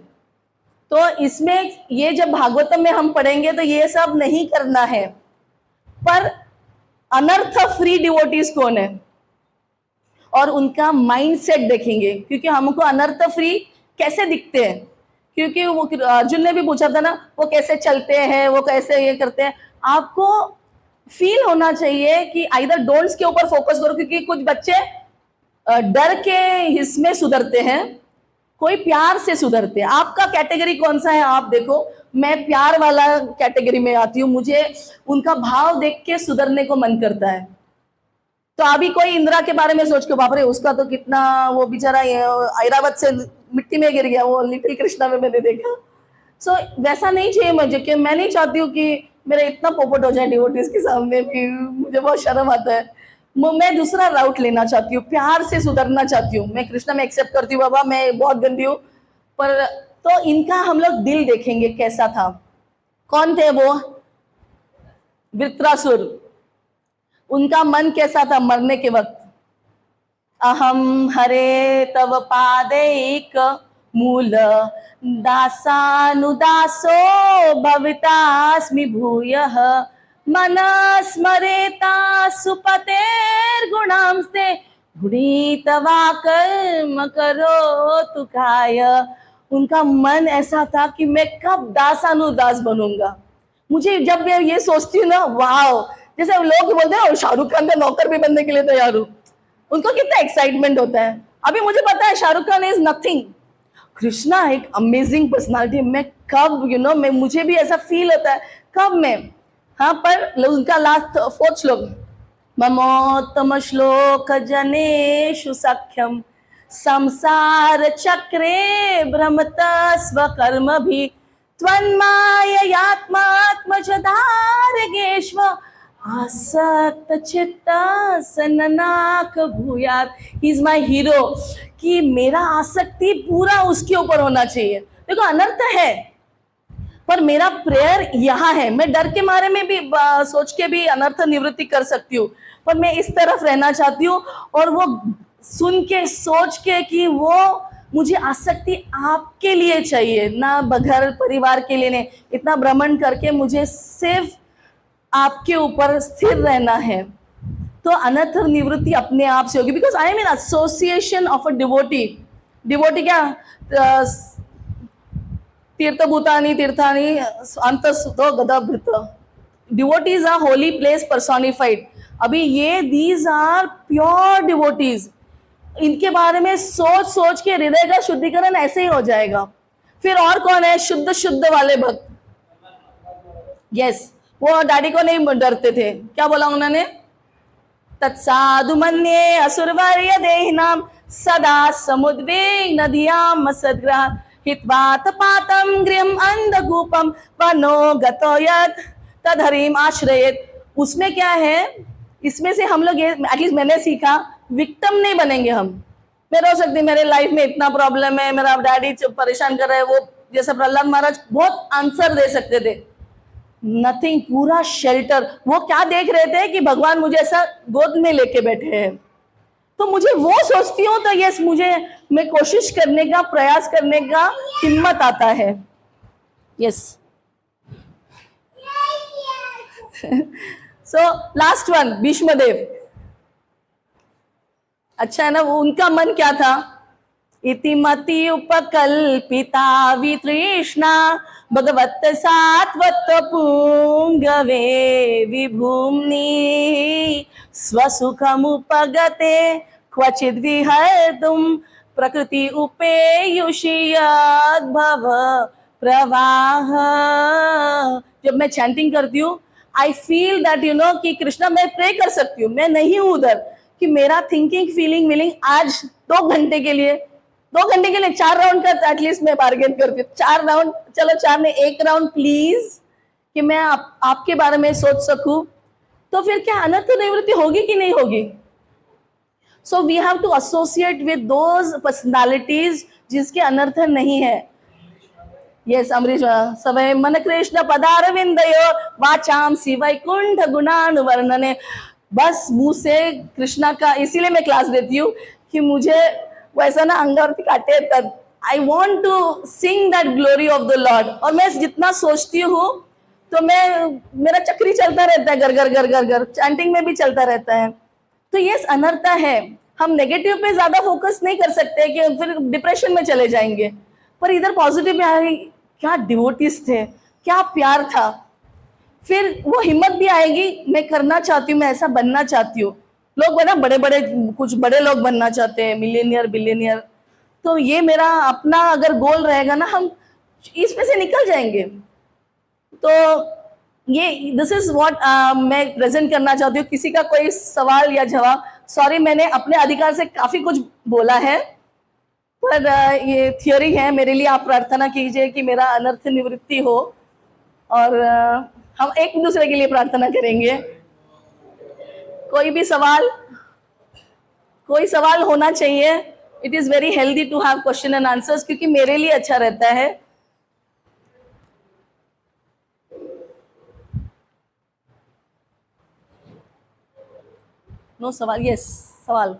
Speaker 1: तो इसमें ये जब भागवतम में हम पढ़ेंगे तो ये सब नहीं करना है। पर अनर्थ फ्री डिवोटीज कौन है और उनका माइंडसेट देखेंगे, क्योंकि हमको अनर्थ फ्री कैसे दिखते हैं, क्योंकि वो अर्जुन ने भी पूछा था ना, वो कैसे चलते हैं, वो कैसे ये करते हैं। आपको फील होना चाहिए कि आइदर डोंट्स के ऊपर फोकस करो, क्योंकि कुछ बच्चे डर के हिस्से सुधरते हैं, कोई प्यार से सुधरते हैं। आपका कैटेगरी कौन सा है आप देखो, मैं प्यार वाला कैटेगरी में आती हूँ, मुझे उनका भाव देख के सुधरने को मन करता है। तो अभी कोई इंदिरा के बारे में सोच के बाप रे उसका तो कितना, वो बेचारा ऐरावत से मिट्टी में गिर गया, वो लिटिल कृष्णा में मैंने देखा। सो वैसा नहीं चाहिए मुझे, कि मैं नहीं चाहती हूँ कि मेरा इतना पोपट हो जाए डिवोटीज के सामने भी, मुझे बहुत शर्म आता है। मैं दूसरा राउट लेना चाहती हूँ, प्यार से सुधरना चाहती हूँ। मैं कृष्णा में एक्सेप्ट करती हूँ बाबा मैं बहुत गंदी हूँ, पर तो इनका हम लोग दिल देखेंगे कैसा था। कौन थे वो? वृत्रासुर, उनका मन कैसा था मरने के वक्त? अहम हरे तव पादैक मूल दासानुदासो भवितास्मि भूयः मनस्मरेता सुपतेर्गुणांस्ते गुणीतवा कर्म करो तुकाय। उनका मन ऐसा था कि मैं कब दासानुदास बनूंगा। मुझे जब मैं ये सोचती हूँ ना, वाओ, जैसे लोग बोलते हैं शाहरुख खान का नौकर भी बनने के लिए तैयार हूँ, उनको कितना एक्साइटमेंट होता है। अभी मुझे पता है शाहरुख खान इज नथिंग, कृष्णा एक अमेजिंग पर्सनालिटी। मैं कब मैं मुझे भी ऐसा फील होता है कब मैं, हाँ, पर उनका लास्ट 4th श्लोक, ममोत्तम श्लोक जनेषु सख्यम संसार चक्रे भ्रमता स्वकर्म भी त्वन्माययात्मात्मजदारगेश्व आसक्त चित्ता सननाक भूयात। ही इज माई हीरो, कि मेरा आसक्ति पूरा उसके ऊपर होना चाहिए। देखो अनर्थ है, पर मेरा प्रेयर यहाँ है। मैं डर के मारे में भी सोच के भी अनर्थ निवृत्ति कर सकती हूँ, पर मैं इस तरफ रहना चाहती हूँ। और वो सुन के सोच के कि वो मुझे आसक्ति आपके लिए चाहिए, ना घर परिवार के लिए नहीं। इतना भ्रमण करके मुझे सिर्फ आपके ऊपर स्थिर रहना है, तो अनर्थ निवृत्ति अपने आप से होगी। Because I am in association of a devotee. Devotee क्या तीर्थभूतानि तीर्थानि अंतस्तो गदाभृत, devotees are holy place personified. अभी ये दीज आर प्योर डिवोटीज, इनके बारे में सोच सोच के हृदय का शुद्धिकरण ऐसे ही हो जाएगा। फिर और कौन है? शुद्ध शुद्ध वाले भक्त। यस, वो डैडी को नहीं डरते थे, क्या बोला उन्होंने? तत्साधु मन्ये असुरवर्य देहिनाम सदा समुद्वेग नदियाम सद्ग्रह हित्वा तपातम गृहम अंधकूपम वनो गतो यत् तदहरिम आश्रयेत। उसमें क्या है, इसमें से हम लोग ये एटलीस्ट मैंने सीखा, विक्टिम नहीं बनेंगे हम। मैं रो सकती, मेरे लाइफ में इतना प्रॉब्लम है, मेरा डैडी परेशान कर रहा है, वो जैसे प्रहलाद महाराज बहुत आंसर दे सकते थे, नथिंग, पूरा शेल्टर। वो क्या देख रहे थे कि भगवान मुझे ऐसा गोद में लेके बैठे हैं, तो मुझे वो सोचती हूँ तो यस, मैं कोशिश करने का, प्रयास करने का हिम्मत आता है। Yes, so last one, Bhishmadev. अच्छा है ना, वो उनका मन क्या था? इतिमति उपकल्पिता वितृष्णा भगवत सात्वत पुंगवे विभूम्नि स्वसुखमुपगते क्वचिद् विहर्तुं प्रकृति उपेयुषि भव प्रवाह। जब मैं चैंटिंग करती हूँ, आई फील दैट कि कृष्णा मैं प्रे कर सकती हूँ, मैं नहीं हूं उधर, कि मेरा थिंकिंग फीलिंग मिलिंग आज 2 घंटे के लिए 4 राउंड का एटलीस्ट मैं बार्गेन करती हूँ। 4 राउंड, चलो 4 में 1 राउंड प्लीज, कि मैं आपके बारे में सोच सकूं। तो फिर क्या अनर्थ निवृत्ति होगी कि नहीं होगी? So we have to associate with those personalities जिसके अनर्थ नहीं है। यस, अमरीश, सवय मन कृष्ण पदारविंदयो वाचाम वैकुंठ गुणानुवर्णने। बस मुंह से कृष्णा का, इसीलिए मैं क्लास देती हूँ कि मुझे वैसा ना अंगावरती काटे तब I want to sing that glory of the Lord. और मैं जितना सोचती हूँ तो मेरा चक्री चलता रहता है, घर घर घर घर घर, चैंटिंग में भी चलता रहता है। तो यस, अनर्था है, हम नेगेटिव पे ज्यादा फोकस नहीं कर सकते कि फिर डिप्रेशन में चले जाएंगे, पर इधर पॉजिटिव में आ रही, क्या डिवोटीज थे, क्या प्यार था। फिर वो हिम्मत भी आएगी, मैं करना चाहती हूँ, मैं ऐसा बनना चाहती हूँ। लोग बना बड़े बड़े, कुछ बड़े लोग बनना चाहते हैं, मिलियनियर बिलियनियर। तो ये मेरा अपना अगर गोल रहेगा ना, हम इसमें से निकल जाएंगे। तो ये दिस इज व्हाट मैं प्रेजेंट करना चाहती हूँ। किसी का कोई सवाल या जवाब? सॉरी, मैंने अपने अधिकार से काफी कुछ बोला है, पर ये थियोरी है। मेरे लिए आप प्रार्थना कीजिए कि मेरा अनर्थ निवृत्ति हो, और हम एक दूसरे के लिए प्रार्थना करेंगे। कोई भी सवाल, कोई सवाल होना चाहिए। It is very healthy to have question and answers, क्योंकि मेरे लिए अच्छा रहता है। नो सवाल? यस, सवाल।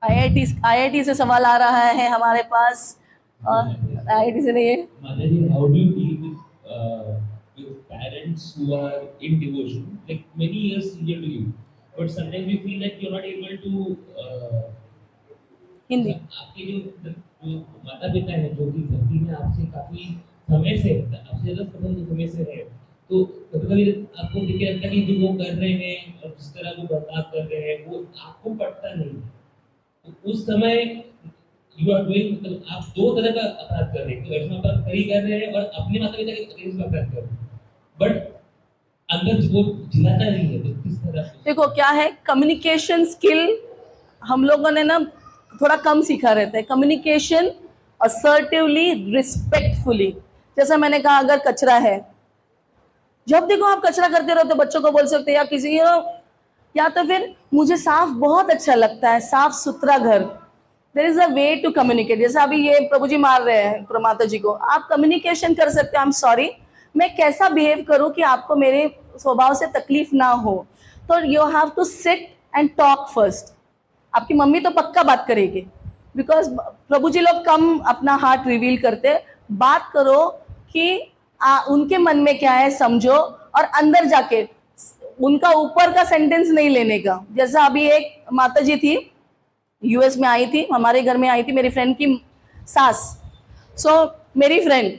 Speaker 1: आईआईटी से सवाल आ रहा है हमारे पास, और आईआईटी से नहीं है।
Speaker 4: How do you deal with parents who are in devotion, like many years senior to you, but sometimes you feel like you're not able to
Speaker 1: Hindi.
Speaker 4: आपके जो माता पिता है, जो कि भक्ति में आपसे काफी समय से, आपसे ज्यादा समय से है, तो कभी-कभी आपको दिखे लगता है कि जो वो कर रहे हैं और जिस तरह वो बर्ताव कर रहे हैं वो आपको पटता नहीं। तो उस समय यू आर डूइंग, मतलब आप 2 तरह का अपराध कर रहे हैं, वैष्णव अपराध कर रहे हैं और अपने माता पिता के अगेंस्ट अपराध कर रहे हैं, बट अंदर वो जिलाता नहीं है। तो किस तरह? देखो
Speaker 1: क्या है, कम्युनिकेशन स्किल हम लोगों ने ना थोड़ा कम सीखा रहता है। Communication assertively, respectfully. जैसा मैंने कहा, अगर कचरा है, जब देखो आप कचरा करते रहो तो बच्चों को बोल सकते हैं, या किसी, या तो फिर मुझे साफ बहुत अच्छा लगता है, साफ सुथरा घर। There is a way to communicate. जैसे अभी ये प्रभु जी मार रहे हैं प्रमाता जी को, आप कम्युनिकेशन कर सकते हो, आई एम सॉरी, मैं कैसा बिहेव करूं कि आपको मेरे स्वभाव से तकलीफ ना हो। तो you have to sit and talk first. आपकी मम्मी तो पक्का बात करेगी, बिकॉज प्रभु जी लोग कम अपना हार्ट रिवील करते। बात करो कि उनके मन में क्या है, समझो, और अंदर जाके उनका ऊपर का सेंटेंस नहीं लेने का। जैसा अभी एक माता जी थी, यूएस में आई थी, हमारे घर में आई थी, मेरी फ्रेंड की सास। सो मेरी फ्रेंड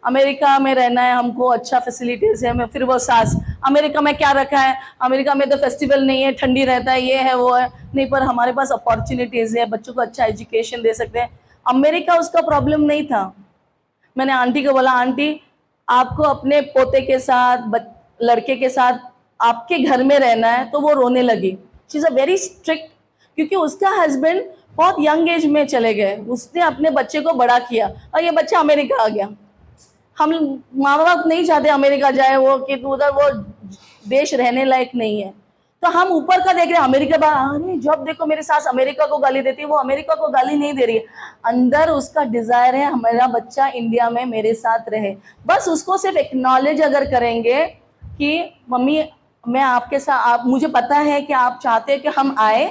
Speaker 1: अमेरिका में रहना है, हमको अच्छा फैसिलिटीज है, मैं फिर वो सास अमेरिका में क्या रखा है, अमेरिका में तो फेस्टिवल नहीं है, ठंडी रहता है, ये है वो है, नहीं पर हमारे पास अपॉर्चुनिटीज है, बच्चों को अच्छा एजुकेशन दे सकते हैं। अमेरिका उसका प्रॉब्लम नहीं था। मैंने आंटी को बोला, आंटी आपको अपने पोते के साथ लड़के के साथ आपके घर में रहना है, तो वो रोने लगी। She is a very strict, क्योंकि उसका हस्बैंड बहुत यंग एज में चले गए, उसने अपने बच्चे को बड़ा किया और ये बच्चा अमेरिका आ गया। हम माँ बाप नहीं चाहते अमेरिका जाए वो, कि उधर वो देश रहने लायक नहीं है, तो हम ऊपर का देख रहे हैं अमेरिका अरे जब देखो मेरी सास अमेरिका को गाली देती है, वो अमेरिका को गाली नहीं दे रही है, अंदर उसका डिजायर है हमारा बच्चा इंडिया में मेरे साथ रहे। बस उसको सिर्फ एक्नॉलेज अगर करेंगे कि मम्मी मैं आपके साथ, आप मुझे पता है कि आप चाहते हैं कि हम आए,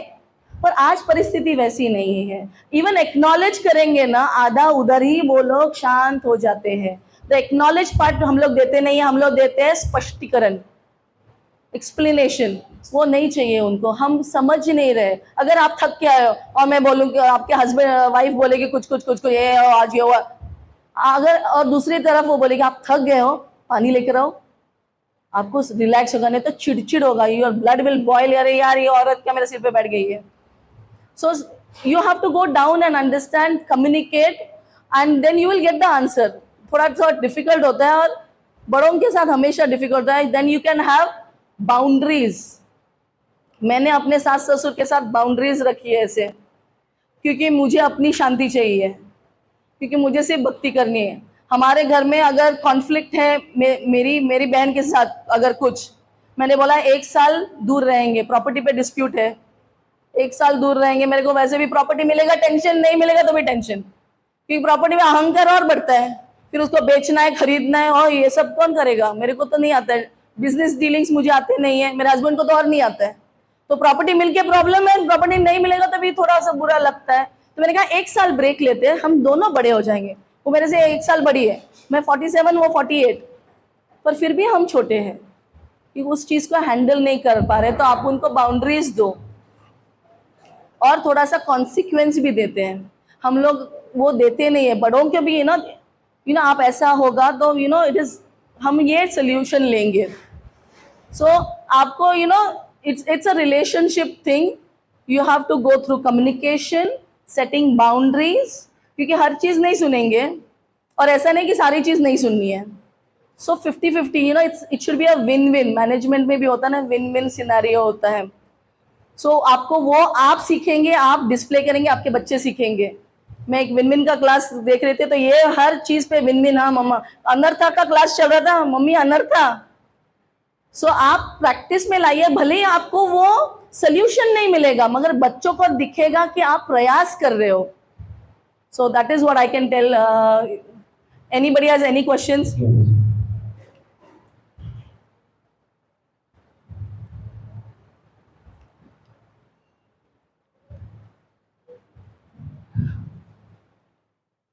Speaker 1: पर आज परिस्थिति वैसी नहीं है। इवन एक्नॉलेज करेंगे ना, आधा उधर ही वो लोग शांत हो जाते हैं। द एक्नॉलेज पार्ट हम लोग देते नहीं है, हम लोग देते हैं स्पष्टीकरण, एक्सप्लेनेशन, वो नहीं चाहिए उनको, हम समझ नहीं रहे। अगर आप थक के आए हो और मैं बोलूँ कि आपके हस्बैंड वाइफ बोलेगी कुछ ये हो आज ये हुआ, अगर और दूसरी तरफ वो बोलेगी आप थक गए हो पानी लेकर आओ, आपको रिलैक्स होगा, नहीं तो चिड़चिड़ होगा, योर ब्लड विल बॉयल, अरे यार ये औरत क्या मेरे सिर पे बैठ गई है। So you have to go down and understand, communicate and then you will get the answer. थोड़ा सा डिफिकल्ट होता है और बड़ों के साथ हमेशा डिफिकल्ट होता है। Then you can have boundaries. मैंने अपने सास ससुर के साथ बाउंड्रीज रखी है ऐसे, क्योंकि मुझे अपनी शांति चाहिए, क्योंकि मुझे सिर्फ भक्ति करनी है। हमारे घर में अगर कॉन्फ्लिक्ट है मेरी बहन के साथ, अगर कुछ मैंने बोला 1 साल दूर रहेंगे, प्रॉपर्टी पे डिस्प्यूट है, 1 साल दूर रहेंगे, मेरे को वैसे भी प्रॉपर्टी मिलेगा टेंशन, नहीं मिलेगा तो भी टेंशन, क्योंकि प्रॉपर्टी में अहंकार और बढ़ता है, फिर उसको बेचना है खरीदना है, और ये सब कौन करेगा, मेरे को तो नहीं आता है, बिजनेस डीलिंग्स मुझे आते नहीं है, मेरे हस्बैंड को तो और नहीं आता है। तो प्रॉपर्टी मिलके प्रॉब्लम है, प्रॉपर्टी नहीं मिलेगा तो भी थोड़ा सा बुरा लगता है। तो मैंने कहा 1 साल ब्रेक लेते हैं, हम दोनों बड़े हो जाएंगे, वो मेरे से 1 साल बड़ी है, मैं 47 वो 48, पर फिर भी हम छोटे हैं कि उस चीज को हैंडल नहीं कर पा रहे, तो आप उनको बाउंड्रीज दो और थोड़ा सा कॉन्सिक्वेंस भी देते हैं। हम लोग वो देते नहीं है बड़ों के भी, यू नो आप ऐसा होगा तो इट इज, हम ये सोल्यूशन लेंगे। सो आपको it's a relationship thing, you have to go through communication, setting boundaries, क्योंकि हर चीज नहीं सुनेंगे और ऐसा नहीं कि सारी चीज नहीं सुननी है। सो 50-50 it should be a win-win। Management में भी होता है ना, विन-विन सिनेरियो होता है। सो आपको वो आप सीखेंगे, आप डिस्प्ले करेंगे, आपके बच्चे सीखेंगे। मैं एक विन-विन का क्लास देख रहे थे, तो ये हर चीज पे विन-विन। हाँ मम्मा, अनर्था का क्लास चल रहा था, मम्मी अनर्था। सो आप प्रैक्टिस में लाइए, भले ही आपको वो सोल्यूशन नहीं मिलेगा, मगर बच्चों को दिखेगा कि आप प्रयास कर रहे हो। So that is what I can tell. Anybody has any questions?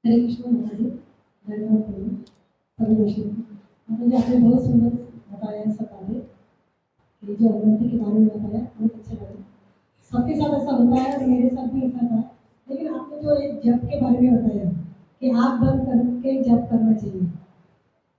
Speaker 5: Hare Krishna Maharaj, धन्यवाद मुझे आपने बहुत सुंदर बताया सब बातें, ये जो उन्नति के बारे में बताया बहुत अच्छा लगा। सबके साथ ऐसा होता है और मेरे साथ भी ऐसा था, लेकिन आपने जो एक जप के बारे में बताया कि आँख बंद करके जप करना चाहिए,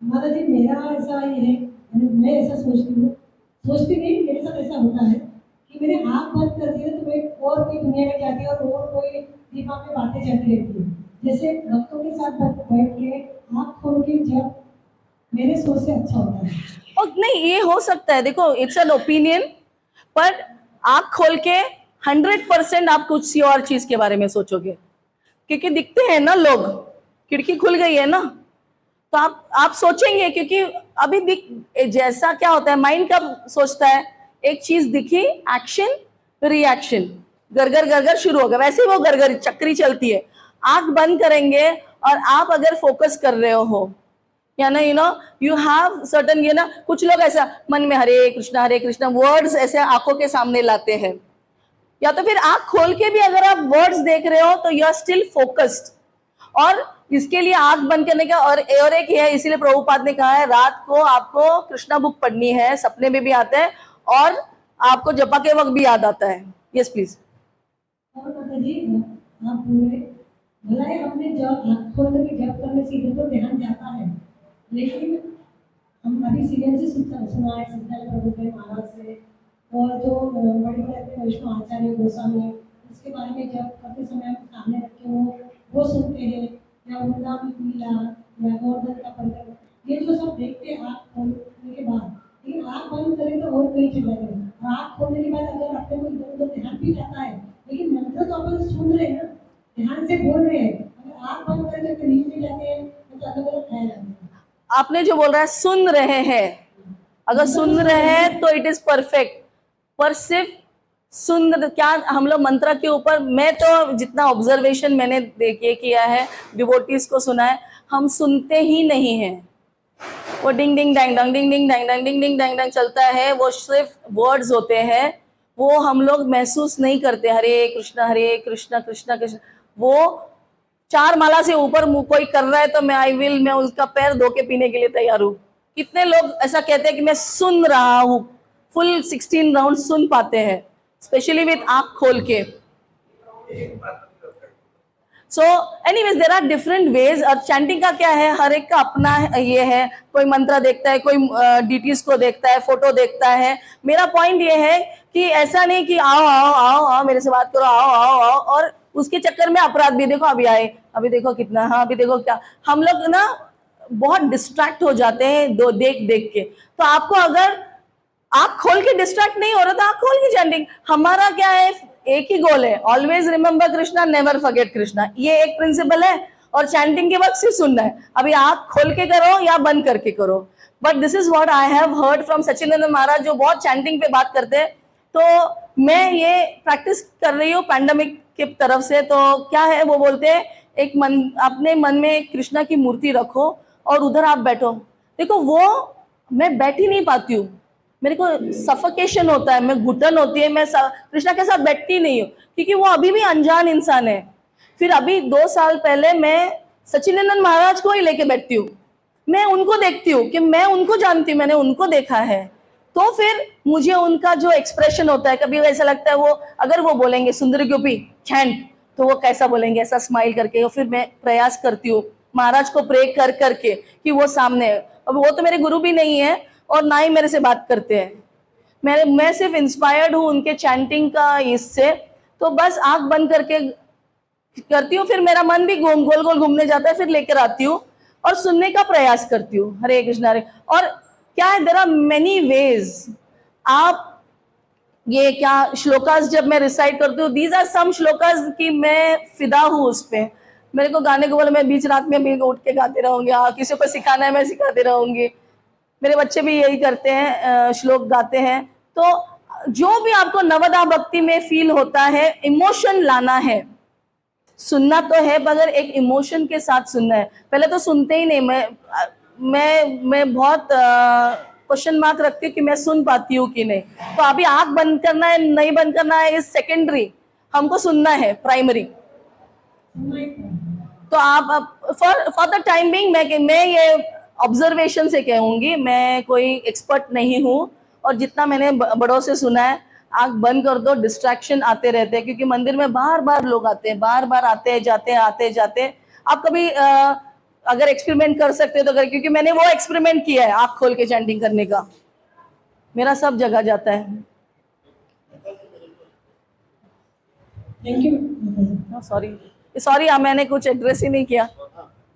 Speaker 5: महाराज जी मेरा ऐसा ये है, मैं ऐसा सोचती नहीं, मेरे साथ ऐसा होता है कि मैंने आँख बंद कर दी तो मैं और कोई दुनिया में जाती है और कोई दिमाग में बातें चलती रहती है। जैसे भक्तों के साथ बैठ के आँख खोल के जब मेरे सोच से अच्छा होता है।
Speaker 1: और नहीं, ये हो सकता है, देखो इट्स एन ओपिनियन, पर आँख खोल के 100% आप कुछ और चीज के बारे में सोचोगे, क्योंकि दिखते हैं ना लोग, खिड़की खुल गई है ना, तो आप सोचेंगे, क्योंकि अभी जैसा क्या होता है, माइंड कब सोचता है, एक चीज दिखी, एक्शन रिएक्शन, गरगर गरगर शुरू होगा, वैसे ही वो गरगर चक्री चलती है। आंख बंद करेंगे और आप अगर फोकस कर रहे हो, या ना यू हैव सर्टन, कुछ लोग ऐसा मन में हरे कृष्णा वर्ड्स ऐसे आंखों के सामने लाते हैं, या तो फिर आंख खोल के भी अगर आप वर्ड्स देख रहे हो तो यू आर स्टिल फोकस्ड। और इसके लिए आंख बंद करने का और एक है, इसीलिए प्रभुपाद ने कहा है रात को आपको कृष्णा बुक पढ़नी है, सपने में भी आता है और आपको जपा के वक्त भी याद आता है। Yes please.
Speaker 5: और माता जी आप बोले भलाई अपने जब आँख खोल करके जब करने से इधर तो ध्यान जाता है, लेकिन हम अभी सीरियल से सुना है सिद्धार्थ प्रभुदेव महाराज से और जो बड़े बड़े अपने वैष्णव आचार्य गोस्वामी उसके बारे में जब करते समय हम सामने रखे वो सुनते हैं, या वृंदावन की लीला या गोवर्धन का परिक्रमा, ये जो सब देखते हैं आँख खोलने के बाद, लेकिन आँख बंद करें तो और कहीं चला जाए। आँख खोलने के बाद अगर अपने को इधर उधर ध्यान भी जाता है, लेकिन मंत्र तो अपन सुन रहे हैं ना, ध्यान से बोल रहे हैं। अगर आँख बंद करके नींद में जाते हैं तो अलग अलग ख्याल आते हैं।
Speaker 1: आपने जो बोल रहा है सुन रहे हैं, अगर सुन रहे हैं तो इट इज परफेक्ट, पर सिर्फ सुन क्या हम लोग मंत्र के ऊपर, मैं तो जितना ऑब्जर्वेशन मैंने देखिए किया है, डिवोटीज को सुना है, हम सुनते ही नहीं हैं। वो डिंग डिंग डैंग डंग डिंग डिंग डैंग डंग डिंग डिंग डैंग डंग चलता है, वो सिर्फ वर्ड्स होते हैं, वो हम लोग महसूस नहीं करते। हरे कृष्णा कृष्णा कृष्ण, वो 4 माला से ऊपर कोई कर रहा है तो मैं उसका पैर धो के पीने के लिए तैयार हूँ। कितने लोग ऐसा कहते हैं कि मैं सुन रहा हूँ, फुल 16 राउंड सुन पाते हैं, स्पेशली विथ आँख खोल के। So anyways there are different ways. और चैंटिंग का क्या है, हर एक का अपना ये है, कोई मंत्र देखता है, कोई डीटीज को देखता है, फोटो देखता है। मेरा पॉइंट ये है कि ऐसा नहीं कि आओ आओ आओ आओ मेरे से बात करो, आओ आओ आओ, और उसके चक्कर में अपराध भी देखो, अभी आए, अभी देखो कितना, हाँ अभी देखो क्या। हम लोग ना बहुत डिस्ट्रैक्ट हो जाते हैं देख देख के। तो आपको अगर आँख खोल के डिस्ट्रैक्ट नहीं हो रहा तो आँख खोल के चैंटिंग। हमारा क्या है, एक ही गोल है, always remember Krishna, never forget Krishna, ये एक प्रिंसिपल है। और चैंटिंग के वक्त सिर्फ सुनना है, अभी आँख खोल के करो या बंद करके करो। But this is what I have heard from Sacchidananda Maharaj, जो बहुत चैंटिंग पे बात करते हैं। तो मैं ये प्रैक्टिस कर रही हूँ पैंडेमिक की तरफ से। तो क्या है, वो बोलते हैं एक मन, अपने मन में कृष्णा की मूर्ति रखो और उधर आप बैठो। देखो वो मैं बैठ ही नहीं पाती हूँ, मेरे को सफोकेशन होता है, मैं घुटन होती है, मैं कृष्णा के साथ बैठती नहीं हूँ, क्योंकि वो अभी भी अनजान इंसान है। फिर अभी 2 साल पहले मैं सच्चिदानंद महाराज को ही लेके बैठती हूँ, मैं उनको देखती हूँ कि मैं उनको जानती हूँ, मैंने उनको देखा है। तो फिर मुझे उनका जो एक्सप्रेशन होता है, कभी ऐसा लगता है वो अगर वो बोलेंगे सुंदर गोपी चैंट, तो वो कैसा बोलेंगे, ऐसा स्माइल करके। और फिर मैं प्रयास करती हूँ महाराज को प्रे कर करके कि वो सामने है। अब वो तो मेरे गुरु भी नहीं है और ना ही मेरे से बात करते हैं, मैं सिर्फ इंस्पायर्ड हूँ उनके चैंटिंग का इससे। तो बस आंख बंद करके करती हूँ, फिर मेरा मन भी गोल गोल घूमने जाता है, फिर लेकर आती हूँ और सुनने का प्रयास करती हूँ। हरे कृष्ण हरे। और क्या है, देयर आर मेनी वेज। आप ये क्या श्लोकास जब मैं रिसाइट करती हूँ, दीज आर सम श्लोकास की मैं फिदा हूँ उस पे। मेरे को गाने को बोले मैं बीच रात में भी उठ के गाते रहूंगी, किसी को सिखाना है मैं सिखाते रहूंगी। मेरे बच्चे भी यही करते हैं, श्लोक गाते हैं। तो जो भी आपको नवदा भक्ति में फील होता है, इमोशन लाना है, सुनना तो है मगर एक इमोशन के साथ सुनना है। पहले तो सुनते ही नहीं, मैं बहुत क्वेश्चन मार्क रखती हूँ कि मैं सुन पाती हूँ कि नहीं। तो अभी आंख बंद करना है नहीं बंद करना है इज सेकेंडरी, हमको सुनना है प्राइमरी। तो आप फॉर द टाइम बिंग मैं ये ऑब्जर्वेशन से कहूंगी, मैं कोई एक्सपर्ट नहीं हूँ। और जितना मैंने बड़ों से सुना है, आंख बंद कर दो, डिस्ट्रैक्शन आते रहते हैं, क्योंकि मंदिर में बार बार लोग आते हैं, बार बार आते जाते आते जाते। आप कभी अगर एक्सपेरिमेंट कर सकते हो तो कर, क्योंकि मैंने वो एक्सपेरिमेंट किया है आंख खोल के चैंटिंग करने का, मेरा सब जगह जाता है।
Speaker 5: Thank you.
Speaker 1: सॉरी मैंने कुछ एड्रेस ही नहीं किया।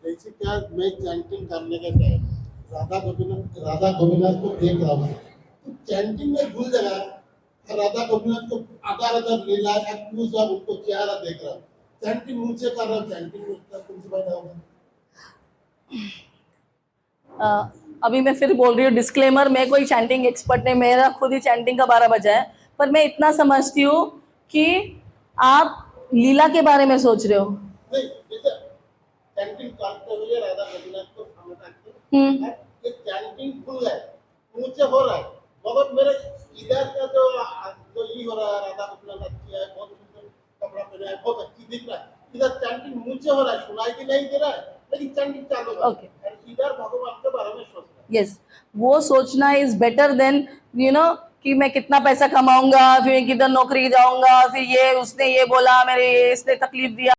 Speaker 6: जैसे क्या मैं चैंटिंग करने के टाइम राधा गोपीनाथ को देख रहा हूँ, तो चैंटिंग में भूल जाएगा, राधा गोपीनाथ को आधा लीला उनको चेहरा देख रहा हूँ, चैंटिंग मुझे कर रहा हूँ, चैंटिंग होगा।
Speaker 1: अभी मैं फिर बोल रही हूँ डिस्क्लेमर, मैं कोई चैंटिंग एक्सपर्ट नहीं, मेरा खुद ही चैंटिंग का 12 बजा है। पर मैं इतना समझती हूँ कि आप लीला के बारे में सोच रहे हो।
Speaker 6: नहीं, चैंटिंग करते हुए राधा गोपीनाथ को सामने रखते, ये चैंटिंग फुल है, मुझे हो रहा है, मगर मेरे इधर का जो ये हो रहा है, राधा गोपीनाथ अच्छी है, बहुत सुंदर कपड़ा पहना है, बहुत अच्छी दिख रहा है, इधर चैंटिंग मुझे हो रहा है, सुनाई भी नहीं दे रहा है, लेकिन चैंटिंग चालू है।
Speaker 1: ओके,
Speaker 6: इधर भगवान के बारे में सोच रहा है।
Speaker 1: यस, वो सोचना इज बेटर देन कि मैं कितना पैसा कमाऊंगा, फिर किधर नौकरी जाऊंगा, फिर ये उसने ये बोला, मेरे इसने तकलीफ दिया।